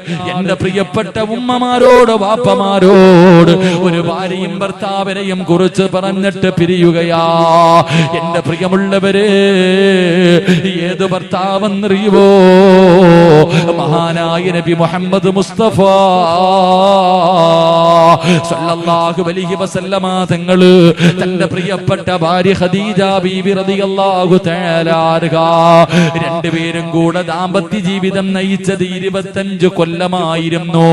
എന്റെ പ്രിയപ്പെട്ട ഉമ്മമാരോട് വാപ്പമാരോട് ഒരു ഭാര്യയും ഭർത്താവിനെയും കുറിച്ച് പറഞ്ഞിട്ട് പിരിയുകയാ. എന്റെ പ്രിയമുള്ളവരെ, ഏത് ഭർത്താവെന്നറിയുവോ? മഹാനായ നബി മുഹമ്മദ് മുസ്തഫ സല്ലല്ലാഹു അലൈഹി വസല്ലമ തങ്ങള് തന്റെ പ്രിയപ്പെട്ട ഭാര്യ ഖദീജ ബീബി റളിയല്ലാഹു തആല അൻഹ രണ്ടുപേരും കൂടെ ദാമ്പത്യ ജീവിതം നയിച്ചത് 25 കൊല്ലമായിരുന്നു.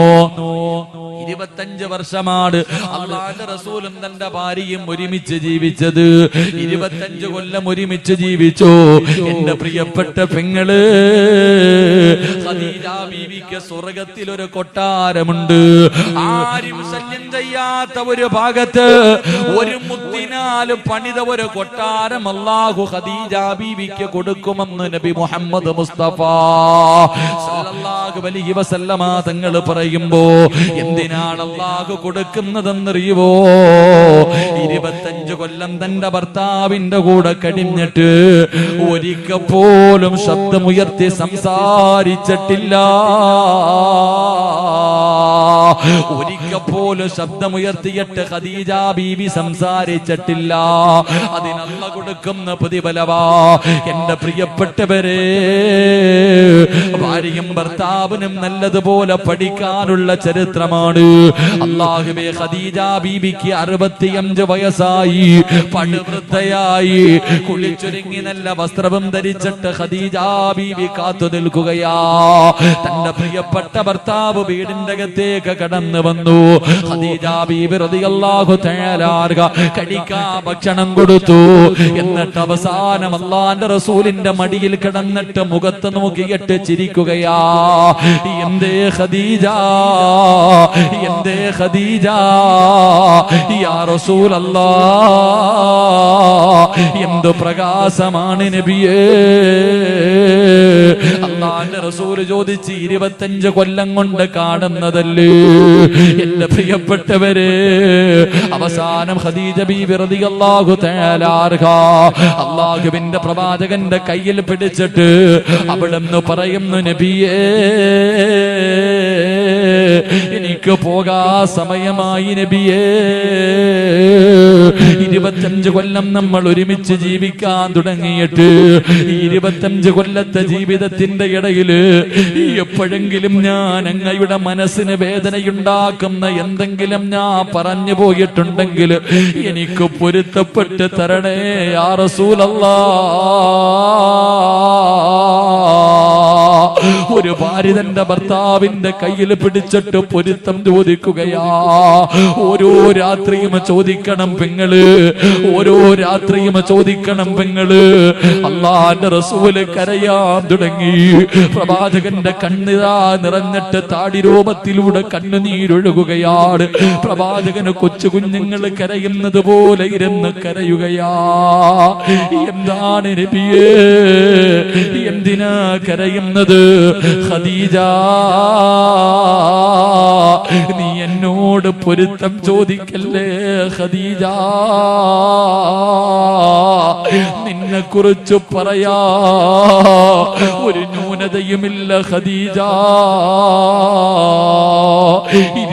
25 വർഷമാണ് അല്ലാഹുവിന്റെ റസൂലും തന്റെ ഭാര്യയും ഒരുമിച്ച് ജീവിച്ചത്. 25 കൊല്ലം ഒരുമിച്ച് ജീവിച്ചു. എന്റെ പ്രിയപ്പെട്ട പെങ്ങള്, ഖദീജ ബീവിക്ക് സ്വർഗ്ഗത്തിൽ ഒരു കൊട്ടാരമുണ്ട്. ആരും ശല്യം ചെയ്യാത്ത ഒരു ഭാഗത്ത് ഒരു മുത്തിനാൽ പണിത ഒരു കൊട്ടാരം അല്ലാഹു ഖദീജ ബീവിക്ക് കൊടുക്കുമെന്ന് നബി മുഹമ്മദ് മുസ്തഫ സല്ലല്ലാഹു അലൈഹി വസല്ലമ തങ്ങൾ പറയുമ്പോ എന്തിനാണ് അല്ലാഹു കൊടുക്കുന്നതെന്നറിയുവോ? 25 കൊല്ലം തന്റെ ഭർത്താവിന്റെ കൂടെ കഴിഞ്ഞിട്ട് ഒരിക്കൽ പോലും ശബ്ദമുയർത്തി സംസാരിച്ചിട്ടില്ല. ഒരിക്കൽ പോലും ശബ്ദമുയർത്തിയിട്ട് ഖദീജ ബീവി സംസാരിച്ചിട്ടില്ല. അതിനല്ല കൊടുക്കുന്ന പ്രതിഫലവാ. എന്റെ പ്രിയപ്പെട്ടവരെ, ഭാര്യയും ഭർത്താവിനും നല്ലതുപോലെ പഠിക്കാനുള്ള ചരിത്രമാണ്. അല്ലാഹുവേ, ഖദീജ ബീവിക്ക് 65 വയസ്സായി, പടുവൃദ്ധയായി, കുളിച്ചൊരുങ്ങി നല്ല വസ്ത്രവും ധരിച്ചിട്ട് ഖദീജ ബീവി കാത്തു നിൽക്കുകയാ. തന്റെ പ്രിയപ്പെട്ട ഭർത്താവ് വീടിന്റെ അകത്തേക്ക് കടന്നു വന്നു. ഖദീജ ബീവി റളിയല്ലാഹു തആല അൻഹ കഴിക്കാൻ ഭക്ഷണം കൊടുത്തു. എന്നിട്ട് അവസാനം അല്ലാഹുവിന്റെ റസൂലിന്റെ മടിയിൽ കിടന്നിട്ട് മുഖത്ത് നോക്കിയിട്ട് ചിരിക്കുകയാ. എന്തേ ഖദീജ, എന്തേ ഖദീജ, യാ റസൂലല്ലാഹ്, എന്ത് പ്രകാശമാണ് നബിയേ. അല്ലാഹുവിന്റെ റസൂൽ ചോദിച്ച്, 25 കൊല്ലം കൊണ്ട് കാണുന്നതല്ലേ എന്റെ പ്രിയപ്പെട്ടവരെ? അവസാനം ഖദീജ ബീവി റളിയല്ലാഹു തആല അൻഹ അല്ലാഹുവിന്റെ പ്രവാചകന്റെ കയ്യിൽ പിടിച്ചിട്ട് അവിടുന്ന് പറയുന്നു, നബിയേ, എനിക്ക് പോകാ സമയമായി നബിയേ. 25 കൊല്ലം നമ്മൾ ഒരുമിച്ച് ജീവിക്കാൻ തുടങ്ങിയിട്ട് 25 കൊല്ലത്തെ ജീവിതത്തിന്റെ ഇടയില് എപ്പോഴെങ്കിലും ഞാൻ അങ്ങയുടെ മനസ്സിന് വേദനയുണ്ടാക്കുന്ന എന്തെങ്കിലും ഞാൻ പറഞ്ഞു പോയിട്ടുണ്ടെങ്കിൽ എനിക്ക് പൊരുത്തപ്പെട്ട് തരണേ യാ റസൂലല്ലാഹ്. ഒരു ഭാര്യ തന്റെ ഭർത്താവിന്റെ കയ്യിൽ പിടിച്ചിട്ട് പൊരുത്തം ചോദിക്കുകയാ. ഓരോ രാത്രിയും ചോദിക്കണം പെങ്ങള്, ഓരോ രാത്രിയും ചോദിക്കണം പെങ്ങള്. അല്ലാഹുവിന്റെ റസൂല് കരയാൻ തുടങ്ങി. പ്രവാചകന്റെ കണ്ണിതാ നിറഞ്ഞിട്ട് താടിരോമത്തിലൂടെ കണ്ണുനീരൊഴുകുകയാണ്. പ്രവാചകന് കൊച്ചു കുഞ്ഞുങ്ങൾ കരയുന്നത് പോലെ ഇരുന്ന് കരയുകയാ. എന്താണ് നബിയേ, എന്തിനാ കരയുന്നത്? ഖദീജ, നീ എന്നോട് പൊരുത്തം ചോദിക്കല്ലേ ഖദീജ. നിന്നെ കുറിച്ച് പറയാ ഒരു ന്യൂനതയുമില്ല ഖദീജ.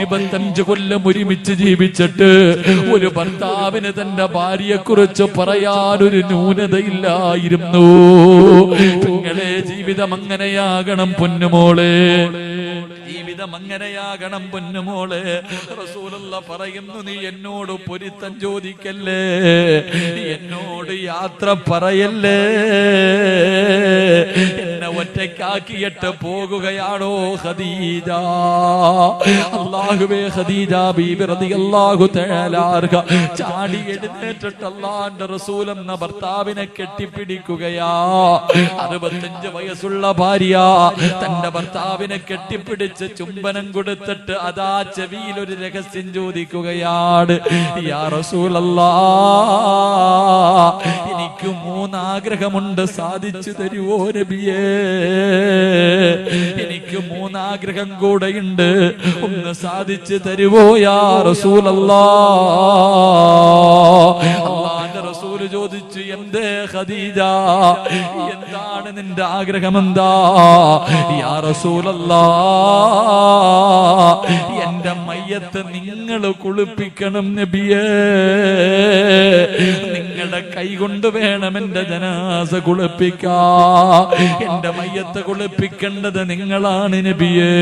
25 കൊല്ലം ഒരുമിച്ച് ജീവിച്ചിട്ട് ഒരു ഭർത്താവിന് തന്റെ ഭാര്യയെ കുറിച്ച് പറയാനൊരു ന്യൂനതയില്ലായിരുന്നു. നിങ്ങളെ ജീവിതം അങ്ങനെയാകണം പൊന്നുമോളെ, ജീവിതം അങ്ങനെയാകണം പൊന്നുമോളെ. റസൂലുള്ളാഹ് പറയുന്നു, നീ എന്നോട് പൊരുത്തം ചോദിക്കല്ലേ, എന്നോട് യാത്ര പറയല്ലേ. എന്നെ ഒറ്റയ്ക്കാക്കിയിട്ട് പോകുകയാണോ ഖദീജ? അല്ലാഹുവേ, ഖദീജ ബീബി റളിയല്ലാഹു തആല അൻഹ ചാടി എഴുന്നേറ്റിട്ട് അല്ലാഹുവിന്റെ റസൂൽ എന്ന ഭർത്താവിനെ കെട്ടിപ്പിടിക്കുകയാ. 65 വയസ്സുള്ള ഭാര്യ തന്റെ ഭർത്താവിനെ കെട്ടിപ്പിടിച്ച് ചുംബനം കൊടുത്തിട്ട് അതാ ചെവിയിൽ ഒരു രഹസ്യം ചോദിക്കുകയാണ്. യാ റസൂലല്ലാഹ്, എനിക്ക് 3 ആഗ്രഹമുണ്ട്, സാധിച്ചു തരുവോ നബിയേ? എനിക്ക് 3 ആഗ്രഹം കൂടെയുണ്ട്, ഒന്ന് സാധിച്ചു തരുവോ യാ റസൂലല്ലാഹ്? അല്ലാഹുവിന്റെ റസൂൽ ചോദിച്ചു, എന്തേ ഖദീജ, എന്താണ് നിന്റെ ആഗ്രഹം? എന്താ? യാ റസൂലല്ലാഹ്, മയ്യത്ത് നിങ്ങൾ കുളിപ്പിക്കണം നബിയേ. നിങ്ങളുടെ കൈ കൊണ്ട് വേണം എന്റെ ജനാസ കുളിപ്പിക്കാ. എന്റെ മയ്യത്ത് കുളിപ്പിക്കേണ്ടത് നിങ്ങളാണ് നബിയേ.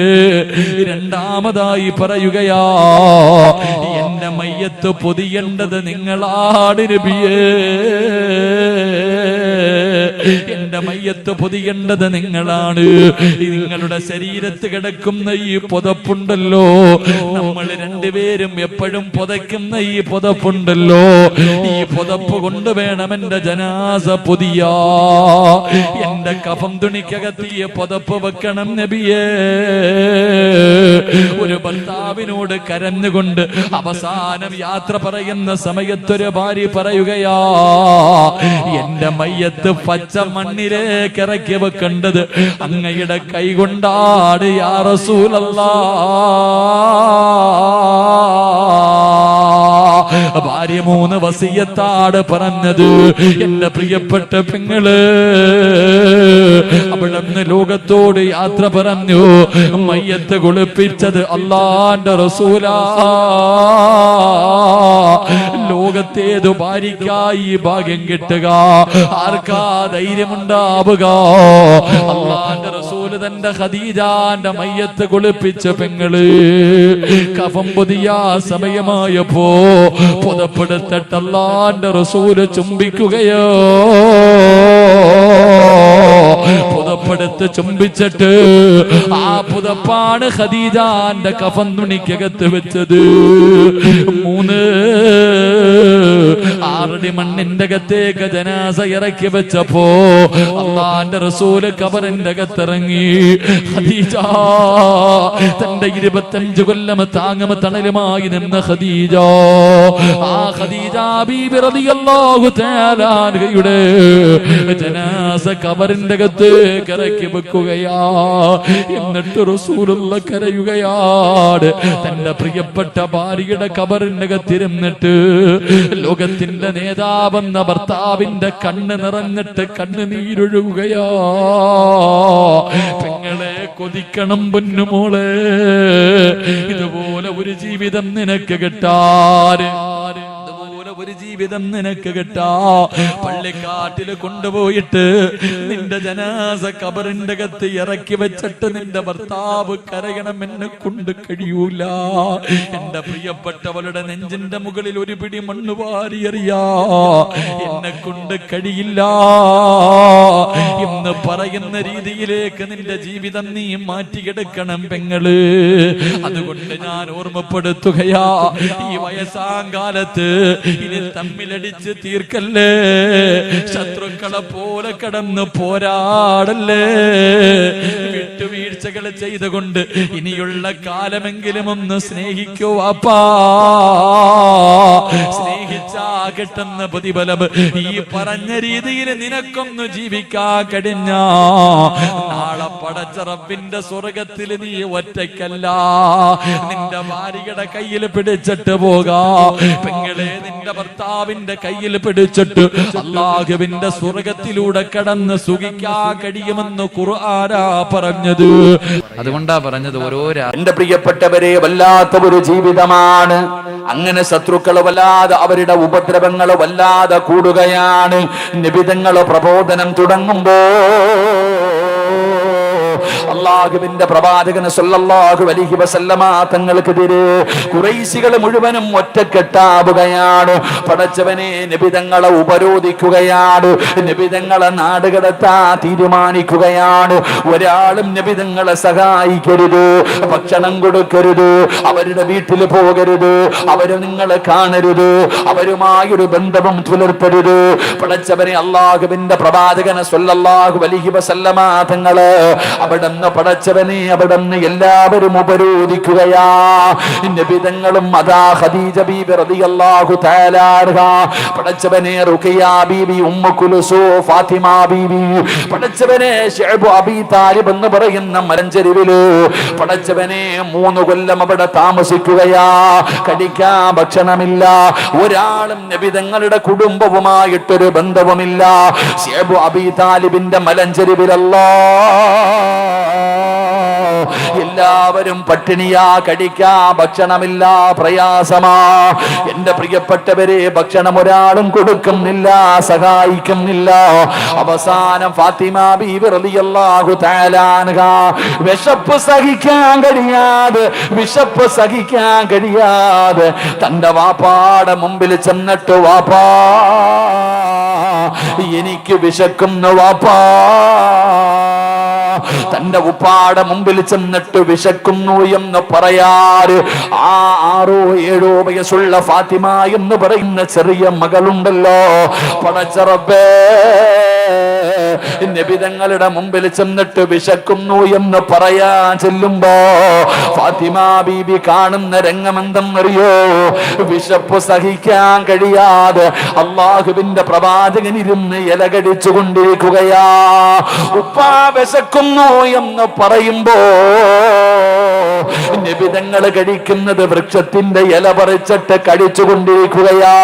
രണ്ടാമതായി പറയുകയാ, എന്റെ മയ്യത്ത് പൊതിയേണ്ടത് നിങ്ങളാണ് നബിയേ. എന്റെ മയ്യത്ത് പൊതിയേണ്ടത് നിങ്ങളാണ്. നിങ്ങളുടെ ശരീരത്ത് കിടക്കുന്ന ഈ പുതപ്പുണ്ടല്ലോ, നമ്മൾ രണ്ടുപേരും എപ്പോഴും പുതയ്ക്കുന്ന ഈ പുതപ്പുണ്ടല്ലോ, ഈ പുതപ്പ് കൊണ്ട് വേണം എന്റെ ജനാസ പൊതിയാ. എന്റെ കഫം തുണിക്കകത്ത് ഈ പുതപ്പ് വെക്കണം നബിയേ. ഒരു ഭർത്താവിനോട് കരഞ്ഞുകൊണ്ട് അവസാനം യാത്ര പറയുന്ന സമയത്തൊരു ഭാര്യ പറയുകയാ, എന്റെ മയ്യത്ത് പച്ച മണ്ണിലേക്ക് ഇറക്കി വെക്കേണ്ടത് അങ്ങയുടെ കൈ കൊണ്ടാണ് യാ റസൂലല്ലാഹ്. ഭാര്യ 3 വസിയത്താണ് പറഞ്ഞത്. എന്റെ പ്രിയപ്പെട്ട പെങ്ങള് അവിടുന്ന് ലോകത്തോട് യാത്ര പറഞ്ഞു. മയ്യത്ത് കുളിപ്പിച്ചത് അല്ലാഹുവിന്റെ റസൂലാ. ലോകത്തേതു ഭാര്യയ്ക്കായി ഭാഗ്യം കിട്ടുക, ആർക്കാ ധൈര്യമുണ്ടാവുക? അല്ലാഹുവിന്റെ റസൂല് തന്റെ ഖദീജാന്റെ മയ്യത്ത് കുളിപ്പിച്ച പെങ്ങള് കഫം പൊതിയാ സമയമായപ്പോ പുതപ്പെടുത്തിട്ട് അല്ലാഹുവിന്റെ റസൂല് ചുംബിക്കുകയോ. പുതപ്പെടുത്ത് ചുംബിച്ചിട്ട് ആ പുതപ്പാണ് ഖദീജാന്റെ കഫൻ തുണിക്കകത്ത് വെച്ചത്. 6 മണ്ണിന്റെ അകത്തേക്ക് ജനാസ ഇറക്കി വെച്ചപ്പോ അല്ലാഹുവിന്റെ റസൂല് ഖബറിന്റെ അകത്തിറങ്ങി. ഖദീജ തന്റെ 25 കൊല്ലം താങ്ങും തണലുമായി നിന്ന ഖദീജ, ആ ഖദീജ ബീബി റളിയല്ലാഹു തആല അൻഹയുടെ ജനാസ ഖബറിന്റെ അകത്തേക്ക് ഇറക്കി വെക്കുകയാ. എന്നിട്ട് റസൂലുള്ളാഹി കരയുകയാണ്. തന്റെ പ്രിയപ്പെട്ട ഭാര്യയുടെ ഖബറിന്റെ അകത്തിരുന്നിട്ട് ലോകത്തിന്റെ നേതാവെന്ന ഭർത്താവിന്റെ കണ്ണ് നിറഞ്ഞിട്ട് കണ്ണുനീരൊഴുകുകയാ. പെങ്ങളെ കൊതിക്കണം പൊന്നുമോളെ, ഇതുപോലെ ഒരു ജീവിതം നിനക്ക് കിട്ടാൻ, ഒരു ജീവിതം നിനക്ക് കിട്ടാ. പള്ളിക്കാട്ടിൽ കൊണ്ടുപോയിട്ട് നിന്റെ ജനാസ ഖബറിന്റെ അകത്ത് ഇറക്കി വെച്ചിട്ട് നിന്റെ ഭർത്താവ് കരയണം, എന്നെ കൊണ്ട് കഴിയൂല. എന്റെ പ്രിയപ്പെട്ടവളുടെ നെഞ്ചിന്റെ മുകളിൽ ഒരു പിടി മണ്ണ് വാരിയെറിയാ എന്നെ കൊണ്ട് കഴിയില്ല എന്ന് പറയുന്ന രീതിയിലേക്ക് നിന്റെ ജീവിതം നീ മാറ്റിയെടുക്കണം പെങ്ങള്. അതുകൊണ്ട് ഞാൻ ഓർമ്മപ്പെടുത്തുകയാ, ഈ വയസ്സാങ്കാലത്ത് ഇനി തമ്മിലടിച്ച് തീർക്കല്ലേ, ശത്രുക്കളെ പോലെ കടന്ന് പോരാടല്ലേ. വിട്ടുവീഴ്ചകൾ ചെയ്തുകൊണ്ട് ഇനിയുള്ള കാലമെങ്കിലും ഒന്ന് സ്നേഹിക്കൂ വാപ്പാ. സ്നേഹിച്ചാ കിട്ടുന്ന പ്രതിഫലം ഈ പറഞ്ഞ രീതിയിൽ നിനക്കൊന്നു ജീവിക്കാൻ കഴിഞ്ഞ നാളെ പടച്ച റബ്ബിന്റെ സ്വർഗത്തിൽ നീ ഒറ്റയ്ക്കല്ല, നിന്റെ ഭാര്യയുടെ കയ്യിൽ പിടിച്ചിട്ട് പോകാ. പെങ്ങളെ നിന്റെ ഭർത്താവിന്റെ കയ്യിൽ പിടിച്ചിട്ട് അല്ലാഹുവിന്റെ സ്വർഗത്തിലൂടെ കടന്ന് സുഖിക്കാൻ കഴിയുമെന്ന് ഖുർആനാ പറഞ്ഞത്. അതുകൊണ്ടാ പറഞ്ഞത് എന്റെ പ്രിയപ്പെട്ടവരെ, വല്ലാത്ത ഒരു ജീവിതമാണ്. അങ്ങനെ ശത്രുക്കള് വല്ലാതെ അവരുടെ ഉപദ്രവങ്ങൾ വല്ലാതെ കൂടുകയാണ്. നിബിധങ്ങള് പ്രബോധനം തുടങ്ങുമ്പോ അല്ലാഹുവിന്റെ പ്രവാചകൻ സല്ലല്ലാഹു അലൈഹി വസല്ലമ തങ്ങൾക്കെതിരെ ഖുറൈശികൾ മുഴുവനും ഒറ്റക്കെട്ടാവുകയാണ്. പടച്ചവനെ നിബിധങ്ങളെ ഉപരോധിക്കുകയാണ്, നിബിധങ്ങളെ നാടുകടത്താൻ തീരുമാനിക്കുകയാണ്. ഒരാളും നിബിധങ്ങളെ സഹായിക്കരുത്, ഭക്ഷണം കൊടുക്കരുത്, അവരുടെ വീട്ടിൽ പോകരുത്, അവര് നിങ്ങളെ കാണരുത്, അവരുമായൊരു ബന്ധവും പുലർത്തരുത്. പടച്ചവനെ അല്ലാഹുവിന്റെ പ്രവാചകൻ സല്ലല്ലാഹു അലൈഹി വസല്ലമ തങ്ങള് അവിടുന്ന് പടച്ചവനെ അവിടുന്ന് എല്ലാവരും ഉപരോധിക്കുകയാ. നബിതങ്ങളും അതാ ഖദീജ ബീബി റളിയല്ലാഹു തആല അൻഹ, പടച്ചവനെ റുഖിയ ബീബി, ഉമ്മു കുൽസൂം, ഫാത്തിമ ബീബി, പടച്ചവനെ ശഅബ് അബീ താലിബ് എന്ന് പറയുന്ന മലഞ്ചെരുവില് പടച്ചവനെ 3 കൊല്ലം അവിടെ താമസിക്കുകയാ. കഴിക്കാൻ ഭക്ഷണമില്ല, ഒരാളും നബിതങ്ങളുടെ കുടുംബവുമായിട്ടൊരു ബന്ധവുമില്ല. ശഅബ് അബീ താലിബിന്റെ മലഞ്ചെരുവിലല്ലാ എല്ലാവരും പട്ടിണിയാ, കഴിക്കാ ഭക്ഷണമില്ല, പ്രയാസമാ. എന്റെ പ്രിയപ്പെട്ടവരെ, ഭക്ഷണം ഒരാളും കൊടുക്കുന്നില്ല, സഹായിക്കുന്നില്ല. അവസാനം ഫാത്തിമ ബീവി റളിയല്ലാഹു തആല അൻഹ വിശപ്പ് സഹിക്കാൻ കഴിയാതെ തന്റെ വാപ്പാടെ മുമ്പിൽ ചെന്നിട്ട്, വാപ്പാ എനിക്ക് വിശക്കുന്നു വാപ്പാ. തന്റെ ഉപ്പാടെ മുമ്പിൽ ചെന്നിട്ട് വിശക്കുന്നു എന്ന് പറയാറ് ആ 6-7 വയസ്സുള്ള ഫാത്തിമ എന്ന് പറയുന്ന ചെറിയ മകളുണ്ടല്ലോ, പടച്ച റബ്ബേ, നബി തങ്ങളുടെ മുമ്പിൽ ചെന്നിട്ട് വിശക്കുന്നു എന്ന് പറയാൻ ചെല്ലുമ്പോ ഫാത്തിമ ബീബി കാണുന്ന രംഗമെന്തെന്നറിയോ? വിശപ്പ് സഹിക്കാൻ കഴിയാതെ അള്ളാഹുവിന്റെ പ്രവാചകൻ ഇരുന്ന് ഇല കടിച്ചു കൊണ്ടിരിക്കുകയാ. ഉപ്പാ വിശക്കുന്നു എന്ന് പറയുമ്പോ നബി തങ്ങൾ കഴിക്കുന്നത് വൃക്ഷത്തിന്റെ ഇല പറിച്ചിട്ട് കടിച്ചുകൊണ്ടിരിക്കുകയാ.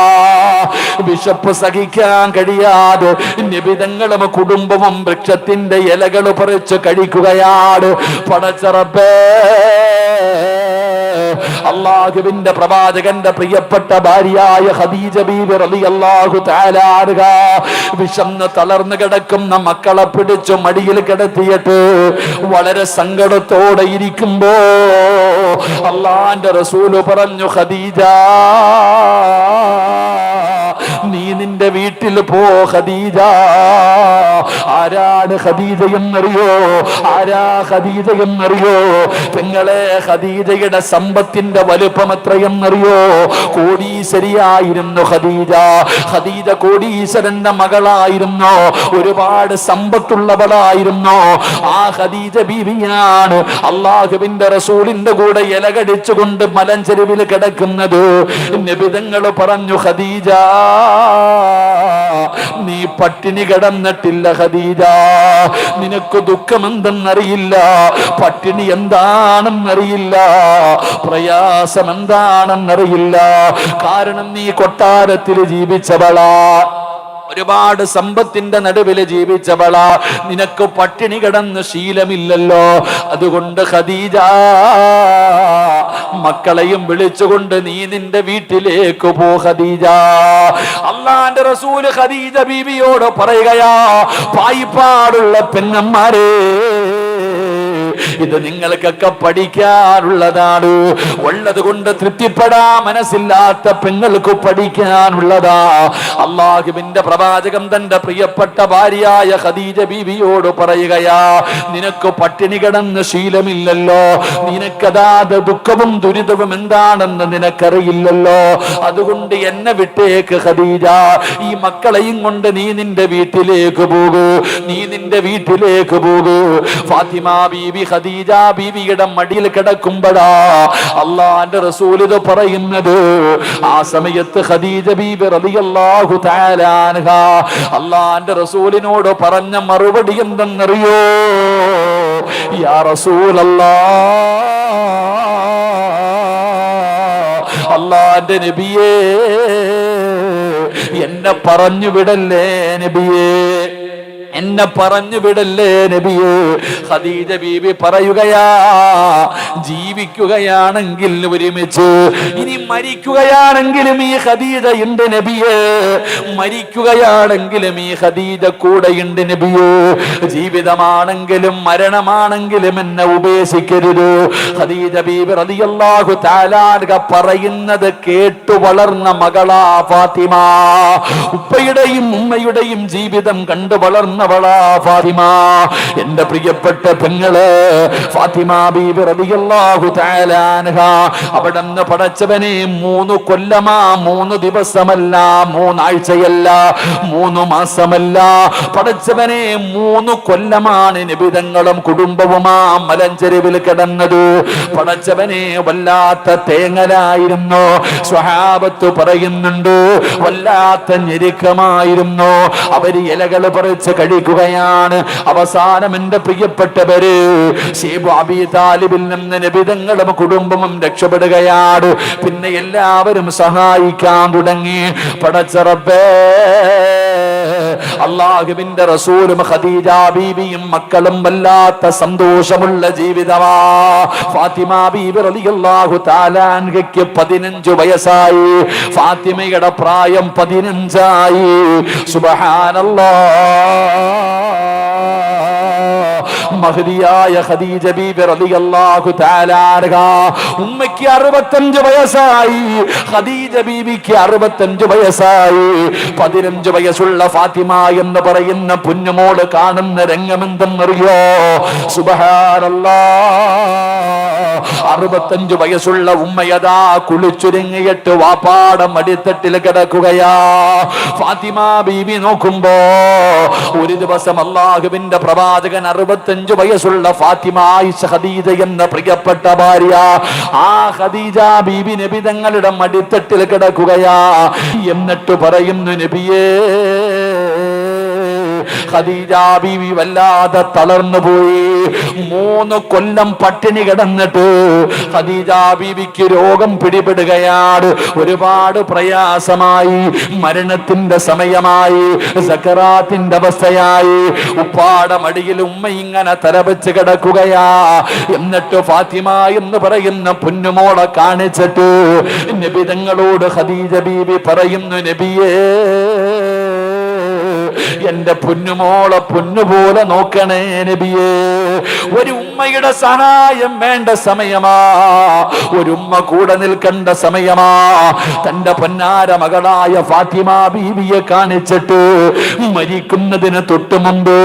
വിശപ്പ് സഹിക്കാൻ കഴിയാതെ നബി തങ്ങളും കുടുംബവും വൃക്ഷത്തിന്റെ ഇലകൾ പറിച്ച് കഴിക്കുകയാണ്. പടച്ച റബ്ബേ, അള്ളാഹുവിന്റെ പ്രവാചകന്റെ പ്രിയപ്പെട്ട ഭാര്യയായ ഖദീജ ബീവി റളിയല്ലാഹു തആല അൻഹ വിശന്ന് തളർന്നു കിടക്കുന്ന മക്കളെ പിടിച്ചു മടിയിൽ കിടത്തിയിട്ട് വളരെ സങ്കടത്തോടെ ഇരിക്കുമ്പോ അള്ളാന്റെ റസൂല് പറഞ്ഞു, ഖദീജ, നീ നിന്റെ വീട്ടിൽ പോ ഖദീജ. ആരാണ് ഖദീജ എന്നറിയോ? പെങ്ങളെ, ഖദീജയുടെ സമ്പത്തിന്റെ വലുപ്പം എത്രയെന്നറിയോ? കോടീശ്വരിയായിരുന്നു ഖദീജ. ഖദീജ കോടീശ്വരന്റെ മകളായിരുന്നു, ഒരുപാട് സമ്പത്തുള്ളവളായിരുന്നു. ആ ഖദീജ ബീവിയാണ് അള്ളാഹുവിന്റെ റസൂലിന്റെ കൂടെ ഇല കടിച്ചുകൊണ്ട് മലഞ്ചെരുവിൽ കിടക്കുന്നത്. നബി തങ്ങൾ പറഞ്ഞു, ഖദീജ, നീ പട്ടിണി കിടന്നിട്ടില്ല ഖദീജ. നിനക്ക് ദുഃഖമെന്തെന്നറിയില്ല, പട്ടിണി എന്താണെന്നറിയില്ല, പ്രയാസം എന്താണെന്നറിയില്ല. കാരണം നീ കൊട്ടാരത്തിൽ ജീവിച്ചവളാ, ഒരുപാട് സമ്പത്തിന്റെ നടുവിൽ ജീവിച്ചവളാ, നിനക്ക് പട്ടിണി കിടന്ന് ശീലമില്ലല്ലോ. അതുകൊണ്ട് ഖദീജ, മക്കളെയും വിളിച്ചുകൊണ്ട് നീ നിന്റെ വീട്ടിലേക്ക് പോ ഖദീജ. അള്ളാന്റെ റസൂല് ഖദീജ ബീവിയോട് പറയുകയാ, പായിപ്പാടുള്ള പെങ്ങന്മാരെ, ഇത് നിങ്ങൾക്കൊക്കെ പഠിക്കാനുള്ളതാണ്. ഉള്ളത് കൊണ്ട് തൃപ്തിപ്പെടാ മനസ്സില്ലാത്ത പെങ്ങൾക്ക് പഠിക്കാനുള്ളതാ. അള്ളാഹുവിന്റെ പ്രവാചകൻ തന്റെ പ്രിയപ്പെട്ട ഭാര്യയായ ഖദീജ ബീവിയോട് പറയുകയാ, നിനക്ക് പട്ടിണി കിടന്ന് ശീലമില്ലല്ലോ, നിനക്കതാത് ദുഃഖവും ദുരിതവും എന്താണെന്ന് നിനക്കറിയില്ലല്ലോ. അതുകൊണ്ട് എന്നെ വിട്ടേക്ക് ഖദീജ, ഈ മക്കളെയും കൊണ്ട് നീ നിന്റെ വീട്ടിലേക്ക് പോകൂ, ഫാത്തിമ ബീവി ഖദീജ ബീവിയുടെ മടിയിൽ കിടക്കുമ്പോഴാ അള്ളാന്റെ റസൂൽ ഇത് പറയുന്നത്. ആ സമയത്ത് ഖദീജ ബീവി റളിയല്ലാഹു തആല അൻഹ അള്ളാന്റെ റസൂലിനോട് പറഞ്ഞ മറുപടി എന്തെന്നറിയോ? യാ റസൂലല്ലാഹ്, അള്ളാന്റെ നബിയേ, എന്നെ പറഞ്ഞു വിടല്ലേ നബിയേ, എന്നെ പറഞ്ഞു വിടല്ലേ നബിയേ. ഖദീജ ബീബി പറയുകയാ, ജീവിക്കുകയാണെങ്കിൽ ഒരുമിച്ച്, ഇനി മരിക്കുകയാണെങ്കിലും ഈ ഖദീജയുണ്ട് നബിയേ, മരിക്കുകയാണെങ്കിലും ഈ ഖദീജ കൂടെയുണ്ട് നബിയേ. ജീവിതമാണെങ്കിലും മരണമാണെങ്കിലും എന്നെ ഉപേക്ഷിക്കരുത്. ഖദീജ ബീബി റളിയല്ലാഹു തആല അൻഹ പറയുന്നത് കേട്ടു വളർന്ന മകളാ ഫാത്തിമ. ഉപ്പയുടെയും ഉമ്മയുടെയും ജീവിതം കണ്ടു വളർന്ന ഫാത്തിമ. എന്റെ പ്രിയപ്പെട്ട പെങ്ങള് ഫാത്തിമ ബീബി റളിയല്ലാഹു തആല അൻഹ അവിടുന്ന് പടച്ചവനെ 3 കൊല്ലമാ, 3 ദിവസമല്ല, 3 ആഴ്ചയല്ല, 3 മാസമല്ല, പടച്ചവനെ 3 കൊല്ലമാണ് നിബിതങ്ങളും കുടുംബവുമാ മലഞ്ചെരുവിൽ കിടന്നത്. പടച്ചവനെ വല്ലാത്ത തേങ്ങലായിരുന്നു. സ്വഹാബത്ത് പറയുന്നുണ്ട്, വല്ലാത്ത ഞെരുക്കമായിരുന്നു. അവര് ഇലകൾ പറിച്ച് കഴിക്കുകയാണ്. അവസാനം എന്റെ പ്രിയപ്പെട്ടവര് ശൈബ് അബീ താലിബിൽ നിന്ന് നബിതങ്ങളും കുടുംബവും രക്ഷപ്പെടുകയാണ്. പിന്നെ എല്ലാവരും സഹായിക്കാൻ തുടങ്ങി. പടച്ച റബ്ബേ, അള്ളാഹുവിന്റെ റസൂലും ഖദീജ ബീവിയും മക്കളും വല്ലാത്ത സന്തോഷമുള്ള ജീവിതമാ. ഫാത്തിമ ബീബി റളിയല്ലാഹു തആല അൻഹയ്ക്ക് 15 വയസ്സായി. ഫാത്തിമയുടെ പ്രായം 15ആയി. സുബ്ഹാനല്ലാഹ്. മഹദിയായ ഖദീജ ബീബി റളിയല്ലാഹു തആല അൻഹ ഉമ്മയ്ക്ക് 65 വയസ്സായി. ഖദീജ ബീവിക്ക് 65 വയസ്സായി. 15 വയസ്സുള്ള ഫാത്തിമ എന്ന് പറയുന്ന പുന്നുമോള് കാണുന്ന രംഗമെന്തെന്നറിയോ? സുബ്ഹാനല്ലാഹ്. 65 വയസ്സുള്ള ഉമ്മയതാ കുളിച്ചുരുങ്ങിയിട്ട് വാപ്പാടെ മടിത്തട്ടിൽ കിടക്കുകയാ. ഫാത്തിമ ബീബി നോക്കുമ്പോ ഒരു ദിവസം അല്ലാഹുവിന്റെ പ്രവാചകൻ 65 വയസ്സുള്ള ഫാത്തിമ ആയിഷ ഖദീജ എന്ന പ്രിയപ്പെട്ട ഭാര്യ, ആ ഖദീജ ബീബി നബി തങ്ങളുടെ മടിത്തട്ടിൽ കിടക്കുകയാ. എന്നിട്ട് പറയുന്നു, നബിയേ, ഖദീജ ബീവി വല്ലാതെ തളർന്നു പോയി. 3 കൊല്ലം പട്ടിണി കിടന്നിട്ട് ഖദീജ ബീവിക്ക് രോഗം പിടിപെടുകയാണ്. ഒരുപാട് പ്രയാസമായി. മരണത്തിന്റെ സമയമായി. സക്കറാത്തിന്റെ അവസ്ഥയായി. ഉപ്പാടെ മടിയിൽ ഉമ്മ ഇങ്ങനെ തലവെച്ച് കിടക്കുകയാ. എന്നിട്ട് ഫാത്തിമ എന്ന് പറയുന്ന പൊന്നുമോളെ കാണിച്ചിട്ട് നബി തങ്ങളോട് ഖദീജ ബീവി പറയുന്നു, നബിയേ, എന്റെ പൊന്നുമോളെ പൊന്നുപോലെ നോക്കണേ നബിയേ. ഒരു ഉമ്മയുടെ സഹായം വേണ്ട സമയമാ. ഒരു ഉമ്മ കൂടെ നിൽക്കേണ്ട സമയമാ. തന്റെ പൊന്നാര മകളായ ഫാത്തിമ ബീവിയെ കാണിച്ചിട്ട് മരിക്കുന്നതിന് തൊട്ടു മുമ്പ്,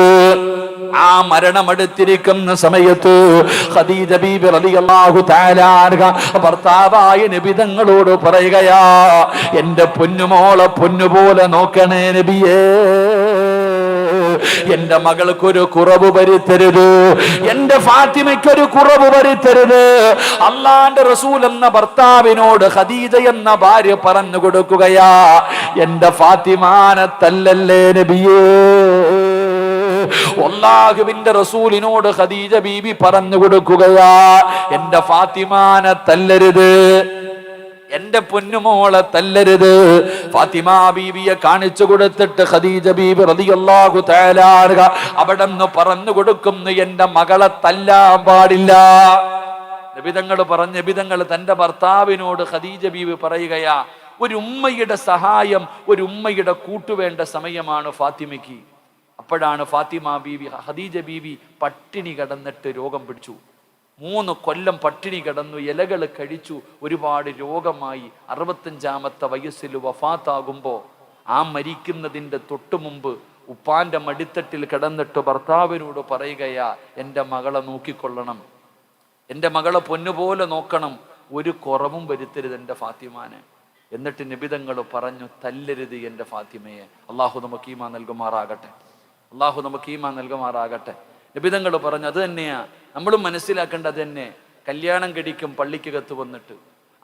ആ മരണമെടുത്തിരിക്കുന്ന സമയത്ത് ഖദീജ ബീബി റളിയല്ലാഹു തആല അൻഹ ഭർത്താവായ നബി തങ്ങളോട് പറയുകയാ, എന്റെ പൊന്നുമോളെ പൊന്നുപോലെ നോക്കണേ നബിയേ. എന്റെ മകൾക്കൊരു കുറവ് വരുത്തരുത്. എന്റെ ഫാത്തിമയ്ക്കൊരു കുറവ് വരുത്തരുത്. അള്ളാന്റെ റസൂൽ എന്ന ഭർത്താവിനോട് ഖദീജ എന്ന ഭാര്യ പറഞ്ഞു കൊടുക്കുകയാ, എന്റെ ഫാത്തിമാനെ തല്ലല്ലേ നബിയേ. അല്ലാഹുവിന്റെ റസൂലിനോട് ഖദീജ ബീബി പറഞ്ഞു കൊടുക്കുകയാ, എന്റെ ഫാത്തിമാനെ തല്ലരുത്, എന്റെ പൊന്നുമോളെ തല്ലരുത്. ഫാത്തിമ ബീവിയെ കാണിച്ചു കൊടുത്തിട്ട് ഖദീജ ബീബി റളിയല്ലാഹു തആല അൻഹ അവിടെന്ന് പറഞ്ഞു കൊടുക്കുന്നു, എന്റെ മകളെ തല്ലാൻ പാടില്ല. നബിതങ്ങൾ പറഞ്ഞു, നബിതങ്ങൾ തന്റെ ഭർത്താവിനോട് ഖദീജ ബീബി പറയുകയാ, ഒരു ഉമ്മയുടെ സഹായം, ഒരു ഉമ്മയുടെ കൂട്ടുവേണ്ട സമയമാണ് ഫാത്തിമയ്ക്ക്. അപ്പോഴാണ് ഫാത്തിമ ബീവി, ഖദീജ ബീവി പട്ടിണി കിടന്നിട്ട് രോഗം പിടിച്ചു. 3 കൊല്ലം പട്ടിണി കിടന്നു, ഇലകൾ കഴിച്ചു, ഒരുപാട് രോഗമായി. 65-ാമത്തെ വയസ്സിൽ വഫാത്താകുമ്പോ, ആ മരിക്കുന്നതിൻ്റെ തൊട്ടു മുമ്പ് ഉപ്പാന്റെ മടിത്തട്ടിൽ കിടന്നിട്ട് ഭർത്താവിനോട് പറയുകയാ, എൻ്റെ മകളെ നോക്കിക്കൊള്ളണം, എൻ്റെ മകളെ പൊന്നുപോലെ നോക്കണം, ഒരു കുറവും വരുത്തരുത് എൻ്റെ ഫാത്തിമാനെ. എന്നിട്ട് നബിതങ്ങൾ പറഞ്ഞു, തല്ലരുത് എൻ്റെ ഫാത്തിമയെ. അള്ളാഹു നമുക്ക് ഈമാൻ നൽകുമാറാകട്ടെ. അള്ളാഹു നമുക്ക് ഈമാൻ നൽകുമാറാകട്ടെ. നബിതങ്ങൾ പറഞ്ഞു, അത് തന്നെയാ നമ്മളും മനസ്സിലാക്കേണ്ടത് തന്നെ. കല്യാണം കഴിക്കും പള്ളിക്കകത്ത് വന്നിട്ട്,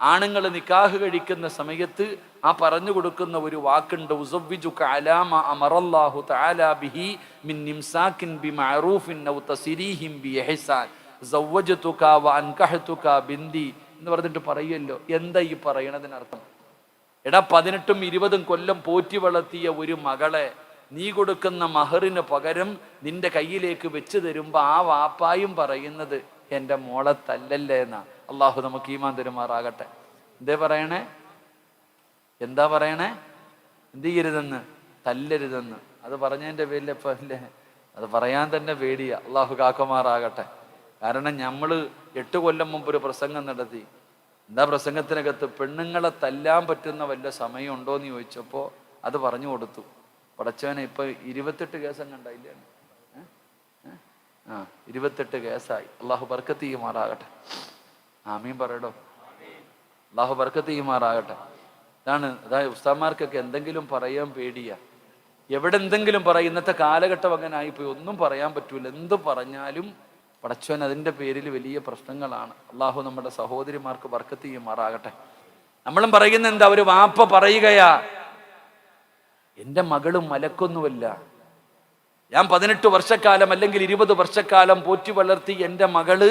ആണുങ്ങൾ നിക്കാഹ് കഴിക്കുന്ന സമയത്ത് ആ പറഞ്ഞു കൊടുക്കുന്ന ഒരു വാക്കുണ്ട്, ഉസവ്വിജുക അലാ മാ അമറല്ലാഹു തആല ബിഹി മിൻ ഇംസാകിൻ ബിമഅറൂഫിൻ ഔ തസ്രീഹിൻ ബിഇഹ്സാൻ സവ്വജതുക വ അൻകഹതുക ബിന്ദി എന്ന് പറഞ്ഞിട്ട് പറയല്ലോ. എന്താ ഈ പറയണതിനർത്ഥം? എടാ, 18ഉം 20ഉം കൊല്ലം പോറ്റി വളർത്തിയ ഒരു മകളെ നീ കൊടുക്കുന്ന മഹറിന് പകരം നിന്റെ കയ്യിലേക്ക് വെച്ച് തരുമ്പോ ആ വാപ്പായും പറയുന്നത്, എൻ്റെ മോളെ തല്ലല്ലേ എന്നാ. അള്ളാഹു നമുക്ക് ഈമാൻ തരുമാറാകട്ടെ. എന്തേ പറയണേ? എന്താ പറയണേ? എന്ത് ചെയ്യരുതെന്ന്? തല്ലരുതെന്ന്. അത് പറഞ്ഞതിൻ്റെ പേരിൽ ഇപ്പൊ അല്ലേ, അത് പറയാൻ തന്നെ പേടിയാ. അള്ളാഹു കാക്കുമാറാകട്ടെ. കാരണം നമ്മള് 8 കൊല്ലം മുമ്പ് ഒരു പ്രസംഗം നടത്തി. എന്താ പ്രസംഗത്തിനകത്ത്? പെണ്ണുങ്ങളെ തല്ലാൻ പറ്റുന്ന വല്ല സമയം ഉണ്ടോ എന്ന് ചോദിച്ചപ്പോ അത് പറഞ്ഞു കൊടുത്തു. പടച്ചവനെ, ഇപ്പൊ 28 കേസം കണ്ടായില്ലേ? 28 കേസായി. അള്ളാഹു ബർക്കത്ത് ചെയ്യുമാറാകട്ടെ. ആമീൻ പറയടോ. അള്ളാഹു ബർക്കത്ത് ചെയ്യുമാറാകട്ടെ. അതായത് ഉസ്താദ്മാർക്കൊക്കെ എന്തെങ്കിലും പറയാൻ പേടിയാ. എവിടെ എന്തെങ്കിലും പറയും. ഇന്നത്തെ കാലഘട്ടം അങ്ങനെ ആയിപ്പോയി, ഒന്നും പറയാൻ പറ്റൂല. എന്ത് പറഞ്ഞാലും പടച്ചവൻ അതിൻ്റെ പേരിൽ വലിയ പ്രശ്നങ്ങളാണ്. അള്ളാഹു നമ്മുടെ സഹോദരിമാർക്ക് ബർക്കത്ത് ചെയ്യുമാറാകട്ടെ. നമ്മളും പറയുന്ന എന്താ, ഒരു വാപ്പ പറയുകയാ, എൻ്റെ മകളും മലക്കൊന്നുമല്ല, ഞാൻ 18 വർഷക്കാലം അല്ലെങ്കിൽ 20 വർഷക്കാലം പോറ്റി വളർത്തി എൻ്റെ മകള്,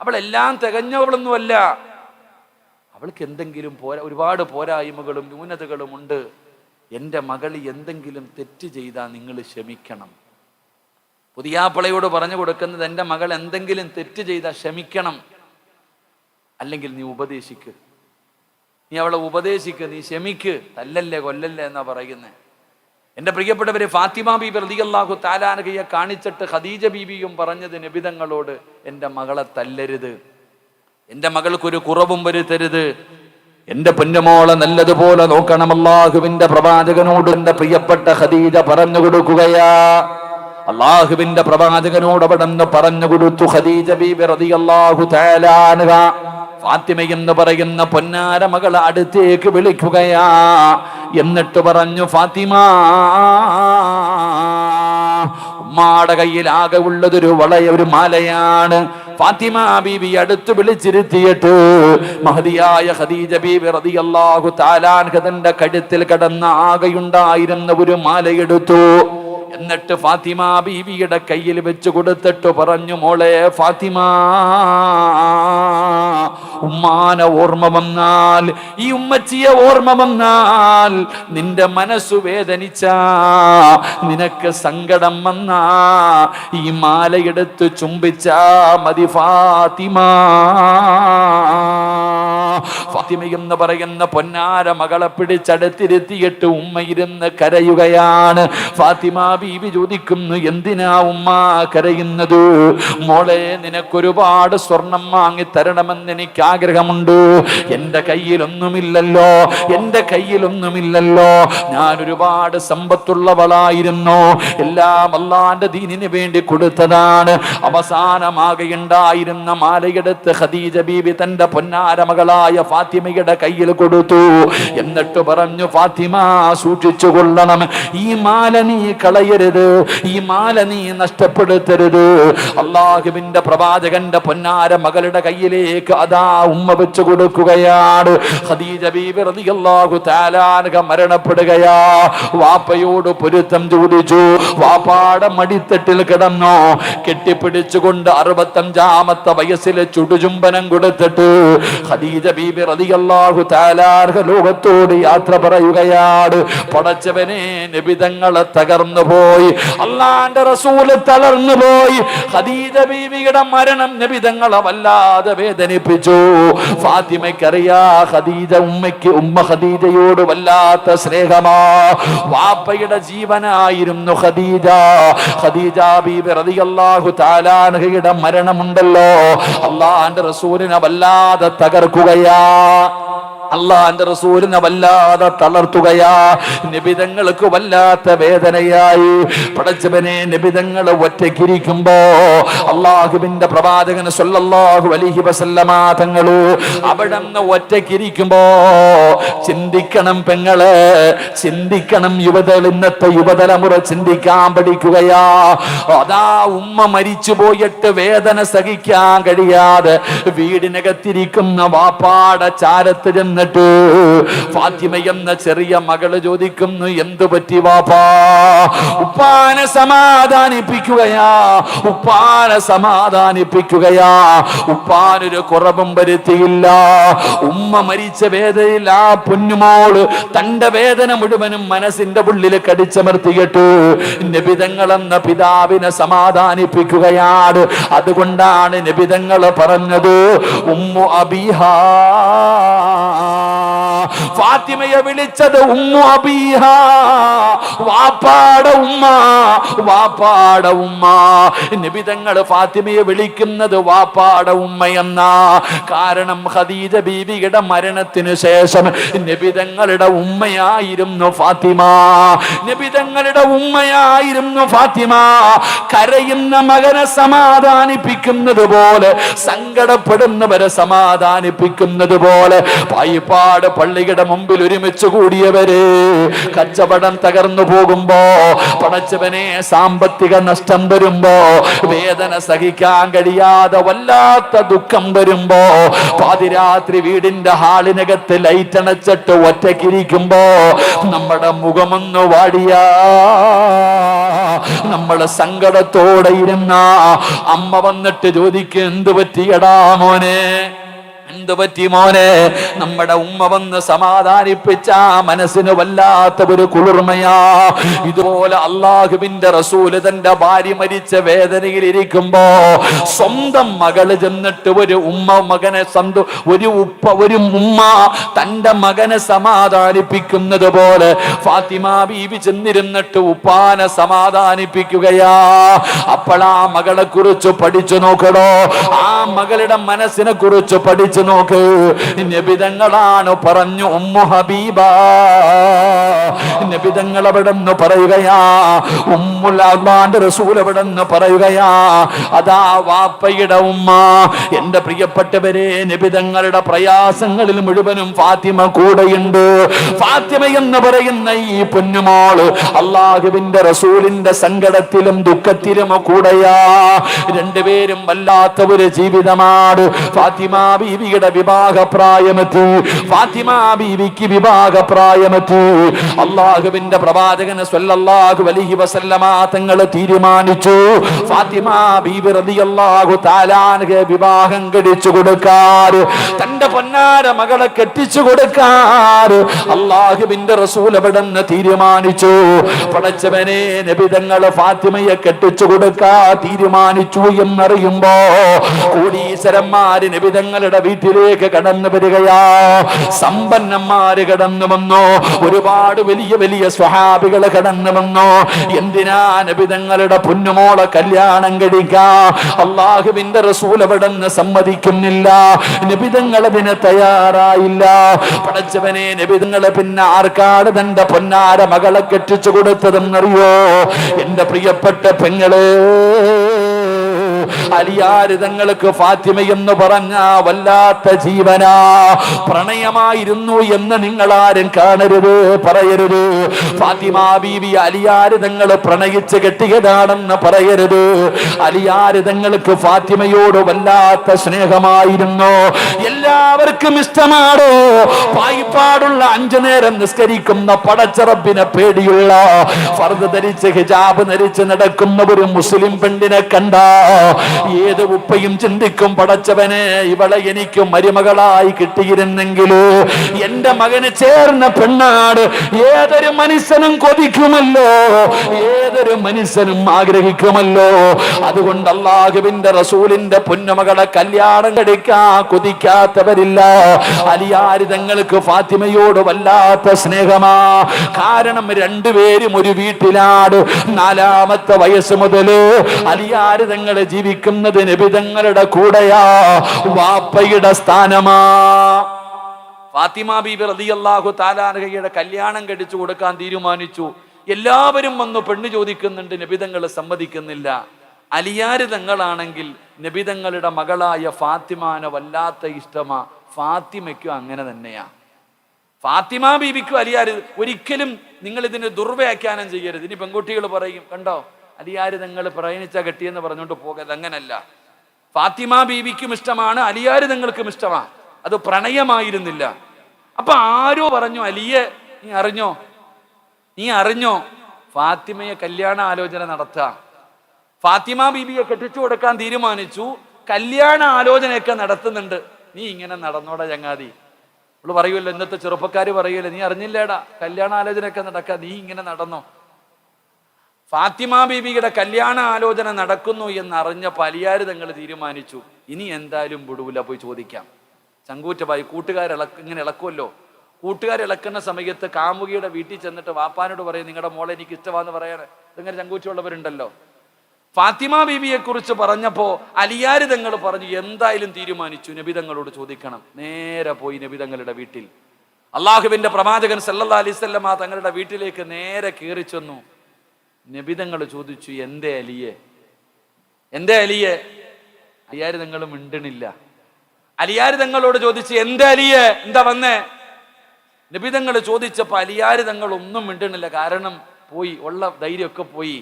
അവളെല്ലാം തികഞ്ഞവളൊന്നുമല്ല, അവൾക്ക് എന്തെങ്കിലും ഒരുപാട് പോരായ്മകളും ന്യൂനതകളും ഉണ്ട്. എൻ്റെ മകൾ എന്തെങ്കിലും തെറ്റ് ചെയ്താൽ നിങ്ങൾ ക്ഷമിക്കണം. പുതിയാപ്പിളയോട് പറഞ്ഞു കൊടുക്കുന്നത്, എൻ്റെ മകൾ എന്തെങ്കിലും തെറ്റ് ചെയ്താൽ ക്ഷമിക്കണം, അല്ലെങ്കിൽ നീ ഉപദേശിക്ക്, നീ അവളെ ഉപദേശിക്ക്, നീ ക്ഷമിക്ക്, തല്ലല്ലേ കൊല്ലല്ലേ എന്നാ പറയുന്നത്. എൻ്റെ പ്രിയപ്പെട്ടവരെ, ഫാത്തിമ ബീബി റളിയല്ലാഹു തആല അൻഹയെ കാണിച്ചിട്ട് ഖദീജ ബീബിയും പറഞ്ഞത് നബി തങ്ങളോട്, എൻ്റെ മകളെ തല്ലരുത്, എൻ്റെ മകൾക്കൊരു കുറവും വരുത്തരുത്, എൻ്റെ പൊന്നുമോളെ നല്ലതുപോലെ നോക്കണം. അല്ലാഹുവിന്റെ പ്രവാചകനോട് എൻ്റെ പ്രിയപ്പെട്ട ഖദീജ പറഞ്ഞു കൊടുക്കുകയാ. അല്ലാഹുവിന്റെ പ്രവാചകനോട് അവിടെ നിന്ന് പറഞ്ഞു കൊടുത്തു. ഖദീജ ബീബി റളിയല്ലാഹു തആല അൻഹ ഫാത്തിമ എന്ന് പറയുന്ന പൊന്നാര മകളെ അടുത്തേക്ക് വിളിക്കുകയാ. എന്നിട്ട് പറഞ്ഞു, ഫാത്തിമ, ഉമ്മാടെ കയ്യിൽ ആകെ ഉള്ളതൊരു ഒരു മാലയാണ്. ഫാത്തിമ ബീബി അടുത്ത് വിളിച്ചിരുത്തിയിട്ട് മഹദിയായ ഖദീജ ബീബി റളിയല്ലാഹു തആല അൻഹ തന്റെ കഴുത്തിൽ കിടന്ന ആകെയുണ്ടായിരുന്ന ഒരു മാലയെടുത്തു. എന്നിട്ട് ഫാത്തിമ ബീവിയുടെ കയ്യിൽ വെച്ച് കൊടുത്തിട്ട് പറഞ്ഞു, മോളെ ഫാത്തിമ, ഉമ്മാനെ ഓർമ്മ വന്നാൽ, ഈ ഉമ്മച്ചിയെ ഓർമ്മ വന്നാൽ, നിന്റെ മനസ്സു വേദനിച്ച, നിനക്ക് സങ്കടം വന്നാ ഈ മാലയെടുത്ത് ചുംബിച്ചാ മതി ഫാത്തിമ. ഫാത്തിമ എന്ന് പറയുന്ന പൊന്നാര മകളെ പിടിച്ചടുത്തിരുത്തിയിട്ട് ഉമ്മ ഇരുന്ന് കരയുകയാണ്. ഫാത്തിമ ബീവി ചോദിക്കുന്നു, എന്തിനാ ഉമ്മ കരയുന്നത്? മോളെ, നിനക്കൊരുപാട് സ്വർണം വാങ്ങി തരണമെന്ന് എനിക്ക് ആഗ്രഹമുണ്ട്. എൻ്റെ കയ്യിലൊന്നുമില്ലല്ലോ, എൻ്റെ കയ്യിലൊന്നുമില്ലല്ലോ. ഞാൻ ഒരുപാട് സമ്പത്തുള്ളവളായിരുന്നു, എല്ലാം അല്ലാഹുവിന്റെ ദീനിന് വേണ്ടി കൊടുത്തതാണ്. അവസാനമാകെയുണ്ടായിരുന്ന മാലയെടുത്ത് ഖദീജ ബീവി തന്റെ പൊന്നാര മകളായ ഫാത്തിമയുടെ കയ്യിൽ കൊടുത്തു. എന്നിട്ട് പറഞ്ഞു, ഫാത്തിമ, സൂക്ഷിച്ചു കൊള്ളണം, ഈ മാല നീ കളയരുത്, ഈ മാല നീ നഷ്ടപ്പെടുത്തരുത്. അല്ലാഹുവിന്റെ പ്രവാചകന്റെ പൊന്നാര മകളുടെ കയ്യിലേക്ക് അതാ ഉമ്മ വെച്ചു കൊടുക്കുകയാണ്. ഖദീജ ബീബി റളിയല്ലാഹു തആല അൻഹ മരണപ്പെടുകയാ. വാപ്പയോട് പൊരുത്തം ചോദിച്ചു. വാപ്പാടെ മടിത്തട്ടിൽ കിടന്നു കെട്ടിപ്പിടിച്ചുകൊണ്ട് 65-ാമത്തെ വയസ്സിലെ ചുടുചുംബനം കൊടുത്തിട്ട് ഖദീജ ബീബി റളിയല്ലാഹു തആല അൻഹ ലോകത്തോട് യാത്ര പറയുകയാണ്. പടച്ചവനെ, നബിതങ്ങളെ തകർന്നു പോയി, അല്ലാഹുവിന്റെ റസൂൽ തളർന്നു പോയി. ഖദീജ ബീവിയുടെ മരണം നബിതങ്ങളെ വല്ലാതെ വേദനിപ്പിച്ചു. ഫാത്തിമയ്ക്കറിയാ, ഉമ്മ ഖദീജയോട് വല്ലാത്ത സ്നേഹമാ. വാപ്പയുടെ ജീവനായിരുന്നു ഖദീജ. ഖദീജ ബീബി റളിയല്ലാഹു തആല അൻഹയുടെ മരണമുണ്ടല്ലോ, അല്ലാഹുവിന്റെ റസൂലിനെ വല്ലാതെ തകർക്കുകയാ, അല്ലാഹുവിന്റെ റസൂലിനെ വല്ലാതെ തളർത്തുകയാ. നബിതങ്ങൾക്ക് വല്ലാത്ത വേദനയായി. പടച്ചവനെ, നബിതങ്ങൾ ഒറ്റയ്ക്കിരിക്കുമ്പോ അല്ലാഹുവിന്റെ പ്രവാചകൻ സല്ലല്ലാഹു അലൈഹി വസല്ലമ തങ്ങൾ അവിടുന്ന് ഒറ്റയ്ക്കിരിക്കുമ്പോ ചിന്തിക്കണം പെങ്ങളെ, ചിന്തിക്കണം ഇന്നത്തെ യുവതലമുറ ചിന്തിക്കാൻ പഠിക്കുകയാ. അതാ ഉമ്മ മരിച്ചു പോയിട്ട് വേദന സഹിക്കാൻ കഴിയാതെ വീടിനകത്തിരിക്കുന്ന വാപ്പാടെ ചാരത്ത് എന്നിട്ട് ഫാത്തിമ എന്ന ചെറിയ മകള് ചോദിക്കുന്നു, എന്തു പറ്റി വാപ്പാ? ഉപ്പാനെ സമാധാനിപ്പിക്കുകയാ, ഉപ്പാനെ സമാധാനിപ്പിക്കുകയാ. ഉപ്പാനൊരു കുറവും വരുത്തിയില്ല. ഉമ്മ മരിച്ച വേദനയിൽ ആ പൊന്നുമോള് തന്റെ വേദന മുഴുവനും മനസ്സിന്റെ ഉള്ളിൽ കടിച്ചമർത്തിയിട്ട് നബിതങ്ങളെന്ന പിതാവിനെ സമാധാനിപ്പിക്കുകയാണ്. അതുകൊണ്ടാണ് നബിതങ്ങൾ പറഞ്ഞത്, ഉമ്മു അബീഹാ, ഫാത്തിമയെ വിളിച്ചത് ഉമ്മു അബീഹ, വാപ്പാടെ ഉമ്മ, വാപ്പാടെ ഉമ്മ. നബിതങ്ങൾ ഫാത്തിമയെ വിളിക്കുന്നത് വാപ്പാടെ ഉമ്മയെന്ന. കാരണം ഖദീജ ബീവിയുടെ മരണത്തിനു ശേഷം നബിതങ്ങളുടെ ഉമ്മയായിരുന്നു ഫാത്തിമ, നബിതങ്ങളുടെ ഉമ്മയായിരുന്നു ഫാത്തിമ. കരയുന്ന മകനെ സമാധാനിപ്പിക്കുന്നത് പോലെ, സങ്കടപ്പെടുന്നവരെ സമാധാനിപ്പിക്കുന്നത് പോലെ പായിപ്പാട് പള്ളിയുടെ മുമ്പിൽ ഒരുമിച്ച് കൂടിയവര് കച്ചവടം തകർന്നു പോകുമ്പോ, പടച്ചവനെ, സാമ്പത്തിക നഷ്ടം വരുമ്പോ, വേദന സഹിക്കാൻ കഴിയാതെ വല്ലാത്ത ദുഃഖം വരുമ്പോ, പാതിരാത്രി വീടിന്റെ ഹാളിനകത്ത് ലൈറ്റ് അണച്ചിട്ട് ഒറ്റയ്ക്കിരിക്കുമ്പോ നമ്മുടെ മുഖമൊന്നു വാടിയാ, നമ്മള് സങ്കടത്തോടെ ഇരുന്ന അമ്മ വന്നിട്ട് ചോദിക്കും, എന്തു പറ്റിയടാ മോനെ, എന്ത് പറ്റി മോനെ? നമ്മുടെ ഉമ്മ വന്ന് സമാധാനിപ്പിച്ച മനസ്സിന് വല്ലാത്ത ഒരു കുളിർമയാ. ഇതുപോലെ അള്ളാഹുവിന്റെ റസൂല് തന്റെ ഭാര്യ മരിച്ച വേദനയിൽ ഇരിക്കുമ്പോ സ്വന്തം മകള് ചെന്നിട്ട് ഒരു ഉമ്മ തന്റെ മകനെ സമാധാനിപ്പിക്കുന്നത് പോലെ ഫാത്തിമ ബീവി ചെന്നിരുന്നിട്ട് ഉപ്പാനെ സമാധാനിപ്പിക്കുകയാ. അപ്പോഴാ മകളെ കുറിച്ച് പഠിച്ചു നോക്കണോ, ആ മകളുടെ മനസ്സിനെ കുറിച്ച് പഠിച്ചു നോക്ക്. നബിതങ്ങളാണ് പറഞ്ഞു ഉമ്മു ഹബീബ. നബിതങ്ങൾ അവിടെ നിന്ന് പറയുകയാ, ഉമ്മുൽ അള്ളാന്റെ റസൂൽ അവിടെ നിന്ന് പറയുകയാ, അതാ വാപ്പയുടെ ഉമ്മ. എന്റെ പ്രിയപ്പെട്ടവരെ, നബിതങ്ങളുടെ പ്രയാസങ്ങളിൽ മുഴുവനും ഫാത്തിമ കൂടെയുണ്ട്. ഫാത്തിമ എന്ന് പറയുന്ന ഈ പൊന്നുമോള് അള്ളാഹുവിന്റെ റസൂലിന്റെ സങ്കടത്തിലും ദുഃഖത്തിലും കൂടെയാ. രണ്ടുപേരും വല്ലാത്ത ഒരു ജീവിതമാണ്. ഫാത്തിമ ബീവിയുടെ വിവാഹപ്രായമെത്തി. ഫാത്തിമ ബീവിക്ക് വിവാഹപ്രായമെത്തി. അള്ളാഹുവിന്റെ പ്രവാചകൻ സ്വല്ലല്ലാഹു അലൈഹി വസല്ലമ തങ്ങൾ തീരുമാനിച്ചു, ഫാത്തിമ ബീവി റളിയല്ലാഹു തആല അൻഹയെ വിവാഹം കഴിച്ചു കൊടുക്കാൻ, തന്റെ പൊന്നാര മകളെ കെട്ടിച്ചു കൊടുക്കാൻ അള്ളാഹുവിന്റെ റസൂൽ അവിടുന്ന് തീരുമാനിച്ചു. പടച്ചവനെ, നബിതങ്ങള് ഫാത്തിമയെ കെട്ടിച്ചു കൊടുക്കാൻ തീരുമാനിച്ചു എന്നറിയുമ്പോ കോടീശ്വരന്മാര് നബിതങ്ങളുടെ വീട്ടിലേക്ക് കടന്നു വരികയാ. സമ്പന്നന്മാര് കടന്നു വന്നു, ഒരുപാട് വലിയ വലിയ സ്വഹാബികള് കടന്നു വന്നു. എന്തിനാ? നബിതങ്ങളുടെ പൊന്നുമോളെ കല്യാണം കഴിക്കാ. അള്ളാഹുവിന്റെ റസൂൽ അവിടുന്ന് സമ്മതിക്കുന്നില്ല. നബിതങ്ങൾ അതിന് തയ്യാറായില്ല. പടച്ചവനെ, നബിതങ്ങള് പിന്നെ ആർക്കാണ് തന്റെ പൊന്നാര മകളെ കെട്ടിച്ചു കൊടുത്തതെന്നറിയോ? എന്റെ പ്രിയപ്പെട്ട പെങ്ങള്, അലിയാര് തങ്ങൾക്ക് ഫാത്തിമ എന്ന് പറഞ്ഞ വല്ലാത്ത ജീവനാ. പ്രണയമായിരുന്നു എന്ന് നിങ്ങൾ ആരും കാണരുത്, പറയരുത്. ഫാത്തിമ ബീവി അലിയാര് തങ്ങൾ പ്രണയിച്ച് കെട്ടിയതാണെന്ന് പറയരുത്. അലിയാര് തങ്ങൾക്ക് ഫാത്തിമയോട് വല്ലാത്ത സ്നേഹമായിരുന്നു. എല്ലാവർക്കും ഇഷ്ടമാണോ? പായിപ്പാടുള്ള 5 നേരം നിസ്കരിക്കുന്ന പടച്ചറബിനെ പേടിയുള്ള ഫർദ് ധരിച്ച് ഹിജാബ് ധരിച്ച് നടക്കുന്ന ഒരു മുസ്ലിം പെണ്ണിനെ കണ്ട ഏത് ഉപ്പയും ചിന്തിക്കും, പടച്ചവനെ, ഇവളെ എനിക്ക് മരുമകളായി കിട്ടിയിരുന്നെങ്കിലോ, എന്റെ മകന് ചേർന്ന പെണ്ണാട്. ഏതൊരു മനുഷ്യനും കൊതിക്കുമല്ലോ, ഏതൊരു മനുഷ്യനും ആഗ്രഹിക്കുമല്ലോ. അതുകൊണ്ട് അല്ലാഹുവിന്റെ റസൂലിന്റെ പൊന്നുമകളെ കല്യാണം കഴിക്കാൻ കൊതിക്കാത്തവരില്ല. അലിയാര് തങ്ങൾക്ക് ഫാത്തിമയോട് വല്ലാത്ത സ്നേഹമാ. കാരണം രണ്ടുപേരും ഒരു വീട്ടിലാണ്. 4-ാമത്തെ വയസ്സ് മുതല് അലിയാര് തങ്ങളെ ജീവിക്കുന്നത് നബിതങ്ങളുടെ കൂടെയാ. വാപ്പയുടെ സ്ഥാനമാ. ഫാത്തിമ ബീബി റളിയല്ലാഹു തആല അൻഹയുടെ കല്യാണം കഴിച്ചു കൊടുക്കാൻ തീരുമാനിച്ചു. എല്ലാവരും വന്നു പെണ്ണ് ചോദിക്കുന്നുണ്ട്, നബിതങ്ങൾ സമ്മതിക്കുന്നില്ല. അലിയാര് തങ്ങളാണെങ്കിൽ നബിതങ്ങളുടെ മകളായ ഫാത്തിമാനെ വല്ലാത്ത ഇഷ്ടമാ. ഫാത്തിമയ്ക്കും അങ്ങനെ തന്നെയാ. ഫാത്തിമ ബീബിക്കും അലിയാര് ഒരിക്കലും നിങ്ങൾ ഇതിന് ദുർവ്യാഖ്യാനം ചെയ്യരുത്. ഇനി പെൺകുട്ടികൾ പറയും, കണ്ടോ അലിയാര് തങ്ങൾ പ്രയണിച്ച കെട്ടിയെന്ന് പറഞ്ഞുകൊണ്ട് പോകരുത്. അങ്ങനല്ല. ഫാത്തിമ ബീവിക്കും ഇഷ്ടമാണ്, അലിയാര് തങ്ങൾക്കും ഇഷ്ടമാണ്. അത് പ്രണയമായിരുന്നില്ല. അപ്പൊ ആരോ പറഞ്ഞു, അലിയെ നീ അറിഞ്ഞോ ഫാത്തിമയെ കല്യാണ ആലോചന നടത്താം. ഫാത്തിമ ബീബിയെ കെട്ടിച്ചു കൊടുക്കാൻ തീരുമാനിച്ചു. കല്യാണ ആലോചനയൊക്കെ നടത്തുന്നുണ്ട്. നീ ഇങ്ങനെ നടന്നോടാ ചങ്ങാതി. അവള് പറയുമല്ലോ, ഇന്നത്തെ ചെറുപ്പക്കാര് പറയുമല്ലോ, നീ അറിഞ്ഞില്ലേടാ കല്യാണ ആലോചനയൊക്കെ നടക്കാം, നീ ഇങ്ങനെ നടന്നോ. ഫാത്തിമ ബീബിയുടെ കല്യാണ ആലോചന നടക്കുന്നു എന്നറിഞ്ഞപ്പോൾ അലിയാര് തങ്ങൾ തീരുമാനിച്ചു, ഇനി എന്തായാലും വിടൂല, പോയി ചോദിക്കാം. ചങ്കൂറ്റമായി ഇങ്ങനെ ഇളക്കുമല്ലോ. കൂട്ടുകാരിളക്കുന്ന സമയത്ത് കാമുകിയുടെ വീട്ടിൽ ചെന്നിട്ട് വാപ്പാനോട് പറയും, നിങ്ങളുടെ മോളെ എനിക്ക് ഇഷ്ടമാണെന്ന് പറയാൻ. ഇങ്ങനെ ചങ്കൂറ്റുള്ളവരുണ്ടല്ലോ. ഫാത്തിമ ബീബിയെ കുറിച്ച് പറഞ്ഞപ്പോ അലിയാര് തങ്ങൾ പറഞ്ഞു, എന്തായാലും തീരുമാനിച്ചു, നബിതങ്ങളോട് ചോദിക്കണം. നേരെ പോയി നബിതങ്ങളുടെ വീട്ടിൽ. അള്ളാഹുവിന്റെ പ്രവാചകൻ സല്ലല്ലാഹു അലൈഹി വസല്ലമ തങ്ങളുടെ വീട്ടിലേക്ക് നേരെ കയറി ചെന്നു. നബിതങ്ങൾ ചോദിച്ചു, എന്തേ അലിയെ? അലിയാര് തങ്ങൾ മിണ്ടണില്ല. അലിയാര് തങ്ങളോട് ചോദിച്ചു, എന്തേ അലിയെ, എന്താ വന്നേ? നബിതങ്ങൾ ചോദിച്ചപ്പോ അലിയാര് തങ്ങൾ ഒന്നും മിണ്ടണില്ല. കാരണം പോയി, ഉള്ള ധൈര്യമൊക്കെ പോയി.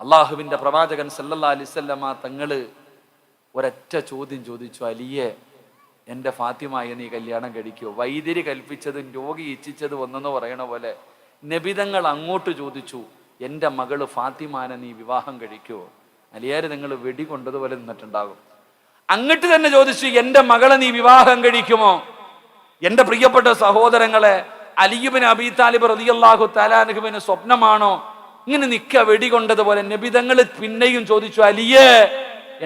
അള്ളാഹുവിന്റെ പ്രവാചകൻ സല്ലല്ലാഹു അലൈഹി വസല്ലമ തങ്ങള് ഒരൊറ്റ ചോദ്യം ചോദിച്ചു, അലിയെ, എൻ്റെ ഫാത്തിമയെ നീ കല്യാണം കഴിക്കുമോ? വൈദ്യര് കൽപ്പിച്ചതും രോഗി ഇച്ഛിച്ചത് ഒന്നെന്ന് പറയണ പോലെ നബിതങ്ങൾ അങ്ങോട്ട് ചോദിച്ചു, എൻ്റെ മകള് ഫാത്തിമാനെ നീ വിവാഹം കഴിക്കുമോ? അലിയാര് നിങ്ങൾ വെടി കൊണ്ടതുപോലെ നിന്നിട്ടുണ്ടാകും. അങ്ങോട്ട് തന്നെ ചോദിച്ചു, എന്റെ മകളെ നീ വിവാഹം കഴിക്കുമോ? എന്റെ പ്രിയപ്പെട്ട സഹോദരങ്ങളെ, അലി ഇബ്നു അബീ താലിബ് റളിയല്ലാഹു തആല അൻഹുവിന് സ്വപ്നമാണോ? ഇങ്ങനെ നിക്ക വെടികൊണ്ടതുപോലെ നബി തങ്ങൾ പിന്നെയും ചോദിച്ചു, അലിയേ,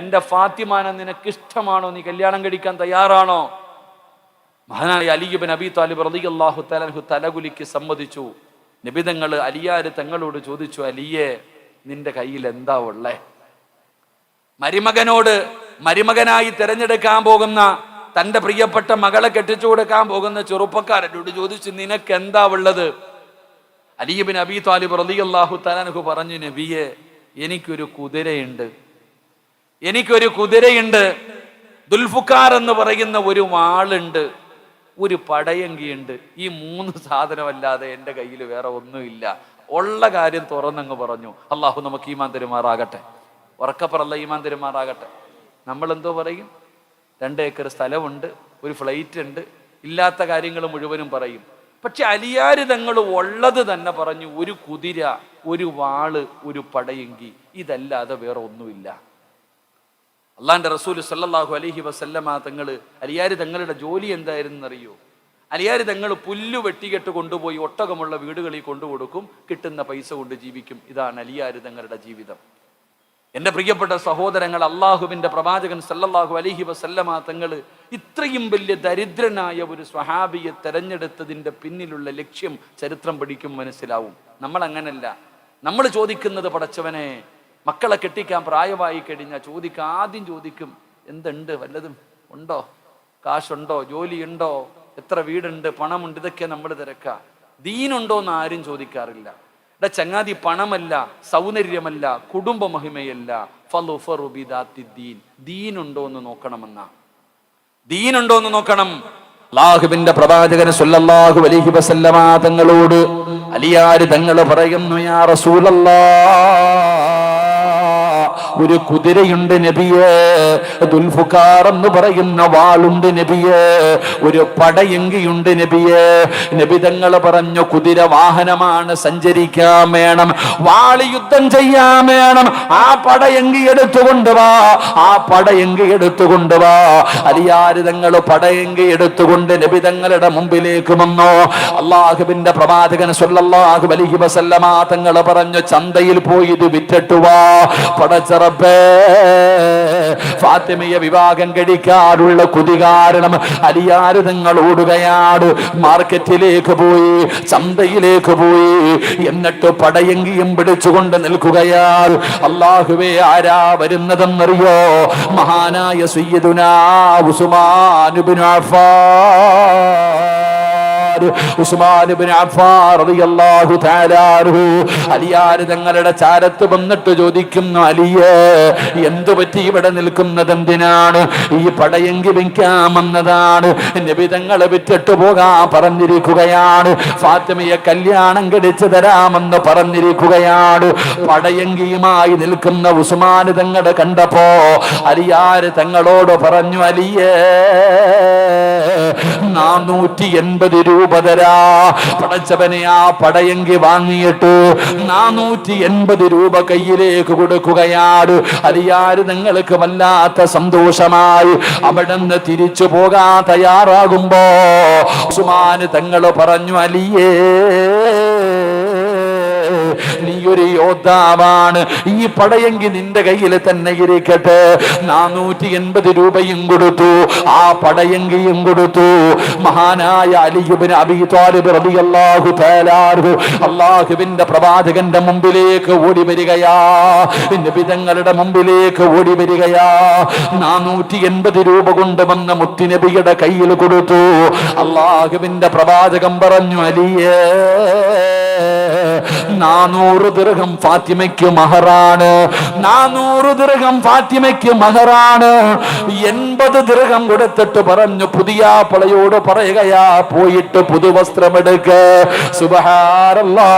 എന്റെ ഫാത്തിമാനെ നിനക്ക് ഇഷ്ടമാണോ? നീ കല്യാണം കഴിക്കാൻ തയ്യാറാണോ? മഹാനായ അലി ഇബ്നു അബീ താലിബ് റളിയല്ലാഹു തആല അൻഹു തലകുലിക്ക് സമ്മതിച്ചു. നബി തങ്ങൾ അലിയാര് തങ്ങളോട് ചോദിച്ചു, അലിയേ, നിന്റെ കയ്യിൽ എന്താ ഉള്ളേ? മരുമകനായി തിരഞ്ഞെടുക്കാൻ പോകുന്ന, തന്റെ പ്രിയപ്പെട്ട മകളെ കെട്ടിച്ചു കൊടുക്കാൻ പോകുന്ന ചെറുപ്പക്കാരനോട് ചോദിച്ചു, നിനക്ക് എന്താ ഉള്ളത്? അലി ഇബ്നു അബീ താലിബ് റളിയല്ലാഹു തആല അൻഹു പറഞ്ഞു, നബിയെ, എനിക്കൊരു കുതിരയുണ്ട്, ദുൽഫുക്കാർ എന്ന് പറയുന്ന ഒരു വാളുണ്ട്, ഒരു പടയങ്കിയുണ്ട്. ഈ 3 സാധനമല്ലാതെ എൻ്റെ കയ്യിൽ വേറെ ഒന്നുമില്ല. ഉള്ള കാര്യം തുറന്നങ്ങ് പറഞ്ഞു. അള്ളാഹു നമുക്ക് ഈമാൻ തരുമാറാകട്ടെ. ഉറക്കപ്പറല്ല, ഈമാൻ തരുമാറാകട്ടെ. നമ്മൾ എന്തോ പറയും? 2 ഏക്കർ സ്ഥലമുണ്ട്, ഒരു ഫ്ലൈറ്റ് ഉണ്ട്, ഇല്ലാത്ത കാര്യങ്ങൾ മുഴുവനും പറയും. പക്ഷെ അലിയാര് തങ്ങൾ ഉള്ളത് തന്നെ പറഞ്ഞു, ഒരു കുതിര, ഒരു വാള്, ഒരു പടയങ്കി, ഇതല്ലാതെ വേറെ ഒന്നുമില്ല. അള്ളാന്റെ റസൂൽ സല്ലല്ലാഹു അലൈഹി വസല്ലമ തങ്ങള്, അലിയാര് തങ്ങളുടെ ജോലി എന്തായിരുന്നു അറിയോ? അലിയാര് തങ്ങൾ പുല്ലു വെട്ടികെട്ട് കൊണ്ടുപോയി ഒട്ടകമുള്ള വീടുകളിൽ കൊണ്ടുകൊടുക്കും, കിട്ടുന്ന പൈസ കൊണ്ട് ജീവിക്കും. ഇതാണ് അലിയാര് തങ്ങളുടെ ജീവിതം. എൻ്റെ പ്രിയപ്പെട്ട സഹോദരങ്ങൾ, അള്ളാഹുവിൻ്റെ പ്രവാചകൻ സല്ലല്ലാഹു അലൈഹി വസല്ലമ തങ്ങൾ ഇത്രയും വലിയ ദരിദ്രനായ ഒരു സ്വഹാബിയെ തെരഞ്ഞെടുത്തതിൻ്റെ പിന്നിലുള്ള ലക്ഷ്യം ചരിത്രം പഠിക്കും മനസ്സിലാവും. നമ്മൾ അങ്ങനല്ല. നമ്മൾ ചോദിക്കുന്നത്, പടച്ചവനെ, മക്കളെ കെട്ടിക്കാൻ പ്രായമായി കഴിഞ്ഞാൽ ആദ്യം ചോദിക്കും, എന്തുണ്ട്, വല്ലതും ഉണ്ടോ, കാശുണ്ടോ, ജോലിയുണ്ടോ, എത്ര വീടുണ്ട്, പണമുണ്ട്, ഇതൊക്കെ നമ്മൾ തിരക്കുക. ദീനുണ്ടോ എന്ന് ആരും ചോദിക്കാറില്ല. ചങ്ങാതി, പണമല്ല, സൗന്ദര്യമല്ല, കുടുംബ മഹിമയല്ല, ദീനുണ്ടോ എന്ന് നോക്കണം. അല്ലാഹുവിന്റെ പ്രവാചകൻ സല്ലല്ലാഹു അലൈഹി വസല്ലമ തങ്ങളോട് അലിയാര് തങ്ങൾ പറയുന്നു, യാ റസൂലല്ലാഹ്, ഒരു കുതിരയുണ്ട് നബിയേ, ദുൽഫുക്കാർ എന്ന് പറയുന്ന വാളുണ്ട് നബിയേ, ഒരു പടയങ്കിയുണ്ട് നബിയേ. നബി തങ്ങൾ പറഞ്ഞു, കുതിര വാഹനമാണ്, സഞ്ചരിക്കാൻ വേണം, വാള് യുദ്ധം ചെയ്യാൻ വേണം. ആ പടയങ്കി എടുത്തുകൊണ്ട് വാ. അലിയാര് തങ്ങൾ പടയങ്കി എടുത്തുകൊണ്ട് നബി തങ്ങളുടെ മുമ്പിലേക്ക് വന്നു. അല്ലാഹുവിന്റെ പ്രവാചകൻ സല്ലല്ലാഹു അലൈഹി വസല്ലമ തങ്ങൾ പറഞ്ഞു, ചന്തയിൽ പോയി ഇത് വിറ്റിട്ട് വാ. പടച്ചറബ്ബേ, ഫാത്തിമയെ വിവാഹം കഴിക്കാനുള്ള കുതി കാരണം അലിയാര് തങ്ങൾ ഓടുകയാണ്. മാർക്കറ്റിലേക്ക് പോയി, ചന്തയിലേക്ക് പോയി, എന്നിട്ട് പടയങ്കിയും പിടിച്ചുകൊണ്ട് നിൽക്കുകയാണ്. അല്ലാഹുവേ, ആരാ വരുന്നതെന്നറിയോ? മഹാനായ സയ്യിദുനാ ഉസ്മാൻ ഇബ്നു അഫ്ഫാൻ റളിയല്ലാഹു തആല അൻഹു അലിയാര് തങ്ങളുടെ ചാരത്ത് വന്നിട്ട് ചോദിക്കുന്നു, അലിയേ, എന്തു പറ്റി ഇവിടെ നിൽക്കുന്നത് എന്തിനാണ്? ഈ പടയങ്കി വിൽക്കാൻ വന്നതാണ്. നബി തങ്ങളെ വിറ്റിട്ട് പോകാൻ പറഞ്ഞിരിക്കുകയാണ്. ഫാത്തിമയെ കല്യാണം കഴിച്ചു തരാമെന്ന് പറഞ്ഞിരിക്കുകയാണ്. പടയങ്കിയുമായി നിൽക്കുന്ന ഉസ്മാൻ തങ്ങളെ കണ്ടപ്പോ അലിയാര് തങ്ങളോട് പറഞ്ഞു, അലിയേ, 480 രൂപ തരാ. പടച്ചവനെ, ആ പടയങ്കി വാങ്ങിയിട്ട് 480 രൂപ കയ്യിലേക്ക് കൊടുക്കുകയാണ്. അലിയാര് നിങ്ങൾക്ക് വല്ലാത്ത സന്തോഷമായി അവിടെ നിന്ന് തിരിച്ചു പോകാൻ തയ്യാറാകുമ്പോ ഉസ്മാൻ തങ്ങൾ പറഞ്ഞു, അലിയേ, നീ ഒരു യോദ്ധാവാണ്, ഈ പടയങ്കി നിന്റെ കയ്യിൽ തന്നെ ഇരിക്കട്ടെ. 480 രൂപയും കൊടുത്തു, ആ പടയങ്കിയും കൊടുത്തു. മഹാനായ അലി ഇബ്നു അബീ ത്വാലിബ് റളിയല്ലാഹു തആല അൻഹു അല്ലാഹുവിന്റെ പ്രവാചകന്റെ മുമ്പിലേക്ക് ഓടി വരികയാ. നബി തങ്ങളുടെ മുമ്പിലേക്ക് ഓടി വരികയാ. 480 രൂപ കൊണ്ടുവന്ന മുത്തുനബിയുടെ കയ്യിൽ കൊടുത്തു. അല്ലാഹുവിന്റെ പ്രവാചകൻ പറഞ്ഞു, അലിയേ, 400 ദിർഹം ഫാത്തിമയ്ക്ക് മഹറാണ്. 400 ദിർഹം ഫാത്തിമയ്ക്ക് മഹറാണ്. 80 ദിർഹം കൊടുത്തിട്ട് പറഞ്ഞു, പുതിയാപ്പളയോട് പറയുകയാ, പോയിട്ട് പുതുവസ്ത്രമെടുക്ക. സുബ്ഹാനല്ലാഹ്,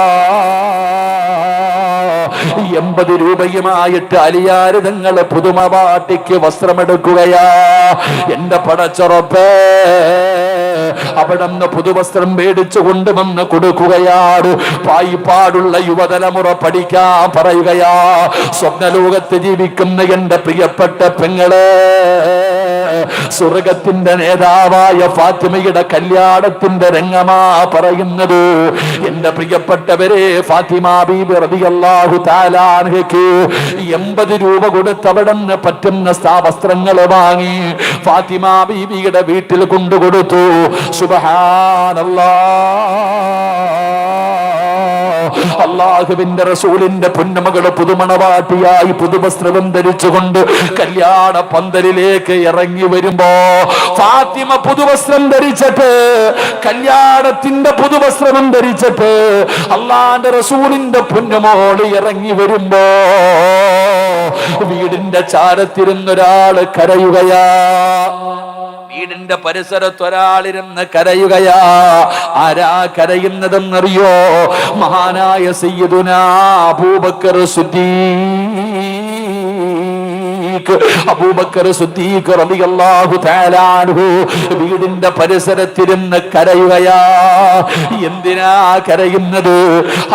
80 രൂപയുമായിട്ട് അലിയാര് തങ്ങൾ പുതുമ പാട്ടിക്ക് വസ്ത്രമെടുക്കുകയാ. എന്റെ പടച്ചറപ്പേ, അവിടെ നിന്ന് പുതുവസ്ത്രം മേടിച്ചു കൊണ്ടുവന്ന് കൊടുക്കുകയാണ്. പായിപ്പാടുള്ള യുവതലമുറ പഠിക്കാൻ പറയുകയാ, സ്വപ്നലോകത്ത് ജീവിക്കുന്ന എന്റെ പ്രിയപ്പെട്ട പെങ്ങളെ, സ്വർഗത്തിന്റെ നേതാവായ ഫാത്തിമയുടെ കല്യാണത്തിന്റെ രംഗമാ പറയുന്നത്. എന്റെ പ്രിയപ്പെട്ടവരെ, ഫാത്തിമ ബീബി റളിയല്ലാഹു തആല അൻഹയ്ക്ക് 80 രൂപ കൊടുത്ത് അവിടെ നിന്ന് പറ്റുന്ന വസ്ത്രങ്ങൾ വാങ്ങി ഫാത്തിമ ബീബിയുടെ വീട്ടിൽ കൊണ്ടുകൊടുത്തു. സുബ്ഹാനല്ലാഹ്, അല്ലാഹുവിന്റെ റസൂലിന്റെ പൊന്നുമകള് പുതുമണവാട്ടിയായി പുതുവസ്ത്രവും ധരിച്ചുകൊണ്ട് കല്യാണ പന്തലിലേക്ക് ഇറങ്ങി വരുമ്പോ, ഫാത്തിമ പുതുവസ്ത്രം ധരിച്ചിട്ട്, കല്യാണത്തിന്റെ പുതുവസ്ത്രം ധരിച്ചിട്ട് അല്ലാഹുവിന്റെ റസൂലിന്റെ പൊന്നുമോള് ഇറങ്ങി വരുമ്പോ വീടിന്റെ ചാരത്തിരുന്നൊരാള് കരയുകയാ. വീടിന്റെ പരിസരത്ത് ഒരാളിരുന്ന് കരയുകയാ. ആരാ കരയുന്നതെന്നറിയോ? മഹാനായ സയ്യിദുനാ അബൂബക്കർ സിദ്ദീഖ് റളിയല്ലാഹു തആല അൻഹു വീടിന്റെ പരിസരത്തിരുന്ന് കരയുകയാ. എന്തിനാ കരയുന്നത്?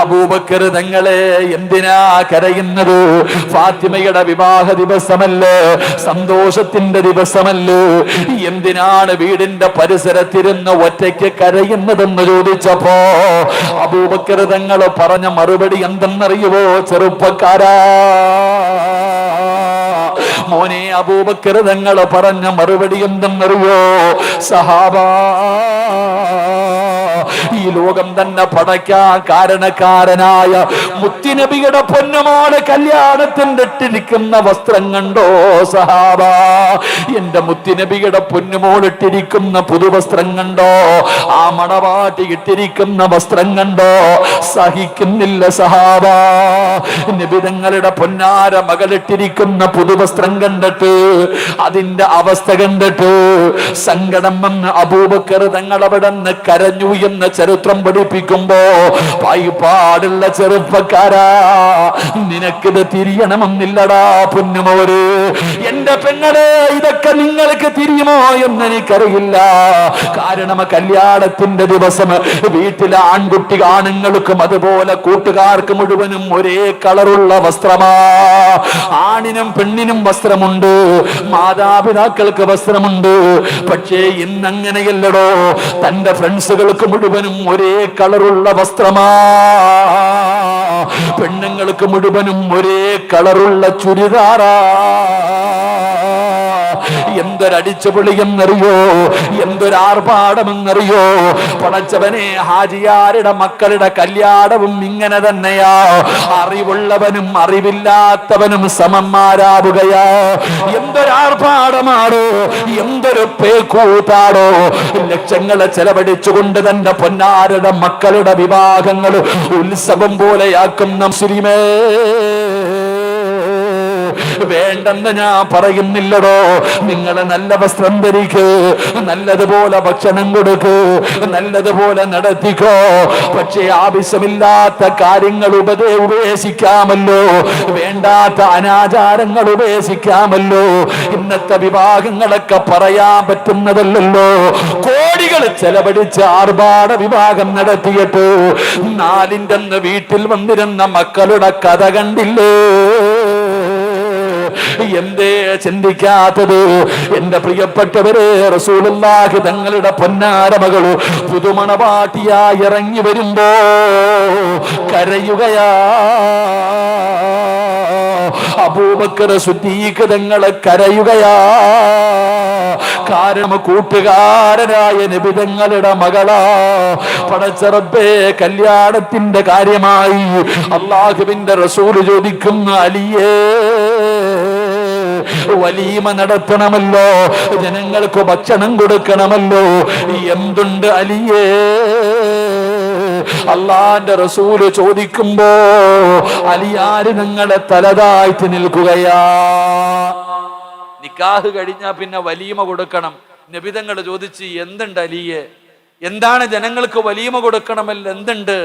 അബൂബക്കർ തങ്ങളെ എന്തിനാ കരയുന്നത്? ഫാത്തിമയുടെ വിവാഹ ദിവസമല്ലേ, സന്തോഷത്തിന്റെ ദിവസമല്ലേ, എന്തിനാണ് വീടിന്റെ പരിസരത്തിരുന്ന് ഒറ്റയ്ക്ക് കരയുന്നതെന്ന് ചോദിച്ചപ്പോ അബൂബക്കർ തങ്ങൾ പറഞ്ഞ മറുപടി എന്തെന്നറിയുവോ? ചെറുപ്പക്കാരാ, മോനെ, അബൂബക്കർ തങ്ങൾ പറഞ്ഞ മറുപടി എന്തെന്നറിയോ? സഹാബാ, ഈ ലോകം തന്നെ പടയ്ക്കാൻ കാരണക്കാരനായ മുത്തുനബിയുടെ പൊന്നുമോള് കല്യാണത്തിന്റെ ഇട്ടിരിക്കുന്ന വസ്ത്രം കണ്ടോ സഹാബ? എന്റെ മുത്തുനബിയുടെ പൊന്നുമോൾ ഇട്ടിരിക്കുന്ന പുതുവസ്ത്രം കണ്ടോ? ആ മണവാട്ടി ഇട്ടിരിക്കുന്ന വസ്ത്രം കണ്ടോ? സഹിക്കുന്നില്ല സഹാബ. നബിതങ്ങളുടെ പൊന്നാര മകളിട്ടിരിക്കുന്ന പുതുവസ്ത്രം കണ്ടിട്ട്, അതിന്റെ അവസ്ഥ കണ്ടിട്ട് സങ്കടം വന്ന് അബൂബക്കർ തങ്ങൾ അവിടെ നിന്ന് കരഞ്ഞു എന്ന് ചരിത്രം പഠിപ്പിക്കുമ്പോ, പായിപ്പാടുള്ള ചെറുപ്പക്കാരാ, നിനക്കിത് തിരിയണമെന്നില്ലടാ പൊന്നുമോര്. എന്റെ പെങ്ങളെ, ഇതൊക്കെ നിങ്ങൾക്ക് തിരിയുമോ എന്ന് എനിക്കറിയില്ല. കാരണം കല്യാണത്തിന്റെ ദിവസം വീട്ടിലെ ആൺകുട്ടികാണുങ്ങൾക്കും അതുപോലെ കൂട്ടുകാർക്ക് മുഴുവനും ഒരേ കളറുള്ള വസ്ത്രമാ. ആണിനും പെണ്ണിനും വസ്ത്രമുണ്ട്, മാതാപിതാക്കൾക്ക് വസ്ത്രമുണ്ട്. പക്ഷേ ഇന്നങ്ങനെയല്ലടോ, തന്റെ ഫ്രണ്ട്സുകൾക്ക് മുഴുവനും ഒരേ കളറുള്ള വസ്ത്രമാ. പെണ്ണുങ്ങൾക്ക് മുഴുവനും ഒരേ കളറുള്ള ചുരിദാറാ. എന്തൊരടിച്ചുപൊളിയെന്നറിയോ, എന്തൊരാർഭാടമെന്നറിയോ? പടച്ചവനെ, ഹാജിയാരുടെ മക്കളുടെ കല്യാണവും ഇങ്ങനെ തന്നെയാ. അറിവുള്ളവനും അറിവില്ലാത്തവനും സമന്മാരാവുകയാ. എന്തൊരാർഭാടമാണോ, എന്തൊരു പേക്കൂത്താടോ! ലക്ഷങ്ങളെ ചെലവഴിച്ചുകൊണ്ട് തന്റെ പൊന്നാരുടെ മക്കളുടെ വിവാഹങ്ങൾ ഉത്സവം പോലെയാക്കുന്ന മുസ്ലിമേ, വേണ്ടെന്ന് ഞാൻ പറയുന്നില്ലടോ. നിങ്ങൾ നല്ല വസ്ത്രം ധരിക്ക്, നല്ലതുപോലെ ഭക്ഷണം കൊടുക്ക്, നല്ലതുപോലെ നടത്തിക്കോ. പക്ഷേ ആവശ്യമില്ലാത്ത കാര്യങ്ങൾ ഉപേക്ഷിക്കാമല്ലോ, വേണ്ടാത്ത അനാചാരങ്ങൾ ഉപേക്ഷിക്കാമല്ലോ. ഇന്നത്തെ വിവാഹങ്ങളൊക്കെ പറയാൻ പറ്റുന്നതല്ലല്ലോ. കോടികൾ ചെലവഴിച്ച് ആർഭാട വിവാഹം നടത്തിയിട്ട് നാലിൻ്റെ വീട്ടിൽ വന്നിരുന്ന മക്കളുടെ കഥ കണ്ടില്ലേ? എന്തേ ചിന്തിക്കാത്തത്? എന്റെ പ്രിയപ്പെട്ടവരെ, റസൂലുള്ളാഹി തങ്ങളുടെ പൊന്നാര മകള് പുതുമണവാട്ടിയായി ഇറങ്ങി വരുമ്പോ കരയുകയാ. അബൂബക്കർ സിദ്ദീഖ് തങ്ങളെ കരയുകയാ. കാരണം കൂട്ടുകാരനായ നബി തങ്ങളുടെ മകളാ. പടച്ച റബ്ബേ, കല്യാണത്തിന്റെ കാര്യമായി അല്ലാഹുവിന്റെ റസൂല് ചോദിക്കുന്നു, അലിയേ, വലീമ നടത്തണമല്ലോ, ജനങ്ങൾക്ക് ഭക്ഷണം കൊടുക്കണമല്ലോ, എന്തുണ്ട് അലിയേ? അള്ളാന്റെ റസൂല് ചോദിക്കുമ്പോ അലിയാര് നിങ്ങളെ തലതായിട്ട് നിൽക്കുകയാ. നിക്കാഹ് കഴിഞ്ഞാ പിന്നെ വലീമ കൊടുക്കണം. നബിതങ്ങൾ ചോദിച്ച്, എന്തുണ്ട് അലിയെ? എന്താണ് ജനങ്ങൾക്ക് വലീമ കൊടുക്കണമല്ലോ, എന്തുണ്ട്?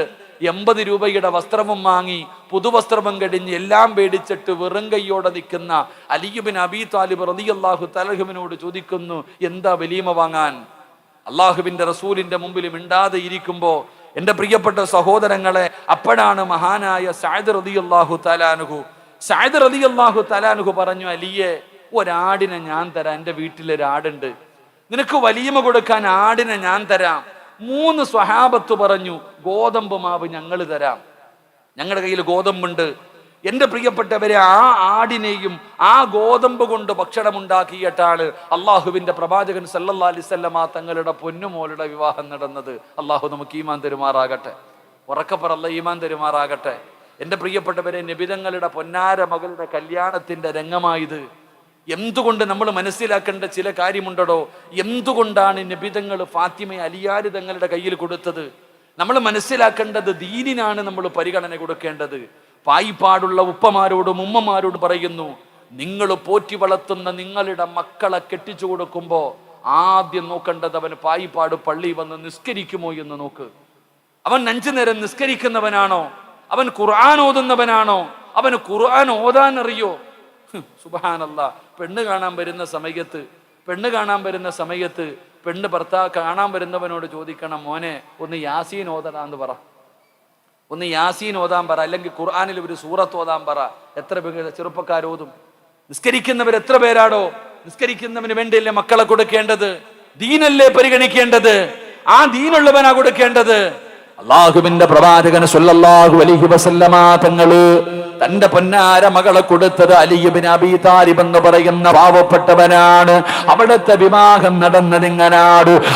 80 രൂപയുടെ വസ്ത്രവും വാങ്ങി പുതുവസ്ത്രവും കഴിഞ്ഞ് എല്ലാം പേടിച്ചിട്ട് വെറും കൈയോടെ നിൽക്കുന്ന അലി ഇബ്നു അബീ ത്വാലിബ് റളിയല്ലാഹു തആല അൻഹുവിനോട് ചോദിക്കുന്നു, എന്താ വലീമ വാങ്ങാൻ? അള്ളാഹുവിന്റെ റസൂലിന്റെ മുമ്പിൽ മിണ്ടാതെ ഇരിക്കുമ്പോ എന്റെ പ്രിയപ്പെട്ട സഹോദരങ്ങളെ, അപ്പോഴാണ് മഹാനായ സഅദ് റളിയല്ലാഹു തആല അൻഹു പറഞ്ഞു, അലിയെ, ഒരാടിനെ ഞാൻ തരാം, എൻ്റെ വീട്ടിലൊരാടുണ്ട്, നിനക്ക് വലീമ കൊടുക്കാൻ ആടിനെ ഞാൻ തരാം. 3 സ്വഹാബത്ത് പറഞ്ഞു, ഗോതമ്പ് മാവ് ഞങ്ങൾ തരാം, ഞങ്ങളുടെ കയ്യിൽ ഗോതമ്പുണ്ട്. എന്റെ പ്രിയപ്പെട്ടവരെ, ആ ആടിനെയും ആ ഗോതമ്പ് കൊണ്ട് ഭക്ഷണമുണ്ടാക്കിയിട്ടാണ് അള്ളാഹുവിന്റെ പ്രവാചകൻ സല്ലല്ലാഹു അലൈഹി വസല്ലമ തങ്ങളുടെ പൊന്നുമോളുടെ വിവാഹം നടന്നത്. അള്ളാഹു നമുക്ക് ഈമാൻ തരുമാറാകട്ടെ. ഉറക്കപ്പറ, അല്ലാഹ് ഈമാൻ തരുമാറാകട്ടെ. എന്റെ പ്രിയപ്പെട്ടവരെ, നബിതങ്ങളുടെ പൊന്നാര മകളുടെ കല്യാണത്തിന്റെ രംഗമായത്. എന്തുകൊണ്ട് നമ്മൾ മനസ്സിലാക്കേണ്ട ചില കാര്യമുണ്ടോ? എന്തുകൊണ്ടാണ് നബിതങ്ങൾ ഫാത്തിമയെ അലിയാര് തങ്ങളുടെ കയ്യിൽ കൊടുത്തത്? നമ്മൾ മനസ്സിലാക്കേണ്ടത് ദീനിനാണ് നമ്മൾ പരിഗണന കൊടുക്കേണ്ടത്. പായിപ്പാടുള്ള ഉപ്പമാരോടും ഉമ്മമാരോട് പറയുന്നു, നിങ്ങൾ പോറ്റി വളർത്തുന്ന നിങ്ങളുടെ മക്കളെ കെട്ടിച്ചു കൊടുക്കുമ്പോ ആദ്യം നോക്കേണ്ടത് അവന് പായിപ്പാട് പള്ളി വന്ന് നിസ്കരിക്കുമോ എന്ന് നോക്ക്. അവൻ 5 നേരം നിസ്കരിക്കുന്നവനാണോ? അവൻ ഖുർആൻ ഓതുന്നവനാണോ? അവന് ഖുർആൻ ഓതാൻ അറിയോ? സുബ്ഹാനല്ലാഹ്. പെണ്ണ് കാണാൻ വരുന്ന സമയത്ത് പെണ്ണ് ഭർത്താവ് കാണാൻ വരുന്നവനോട് ചോദിക്കണം, മോനെ ഒന്ന് യാസീൻ ഓതടാന്ന് പറ, ഒന്ന് യാസീൻ ഓതാൻ പറ, അല്ലെങ്കിൽ ഖുർആനിൽ ഒരു സൂറത്ത് ഓതാൻ പറ. എത്ര ചെറുപ്പക്കാരോതും? നിസ്കരിക്കുന്നവർ എത്ര പേരാടോ? നിസ്കരിക്കുന്നവന് വേണ്ടിയല്ലേ മക്കളെ കൊടുക്കേണ്ടത്? ദീനല്ലേ പരിഗണിക്കേണ്ടത്? ആ ദീനുള്ളവനാ കൊടുക്കേണ്ടത്. അള്ളാഹുവിന്റെ പ്രവാചകൻ സല്ലല്ലാഹു അലൈഹി വസല്ലമ തങ്ങള് തന്റെ പൊന്നാര മകളെ കൊടുത്തത് അലി ഇബ്നു അബീ താലിബ് എന്ന് പറയുന്ന പാവപ്പെട്ടവനാണ്. അവിടുത്തെ വിവാഹം നടന്നത് എങ്ങനാണ്?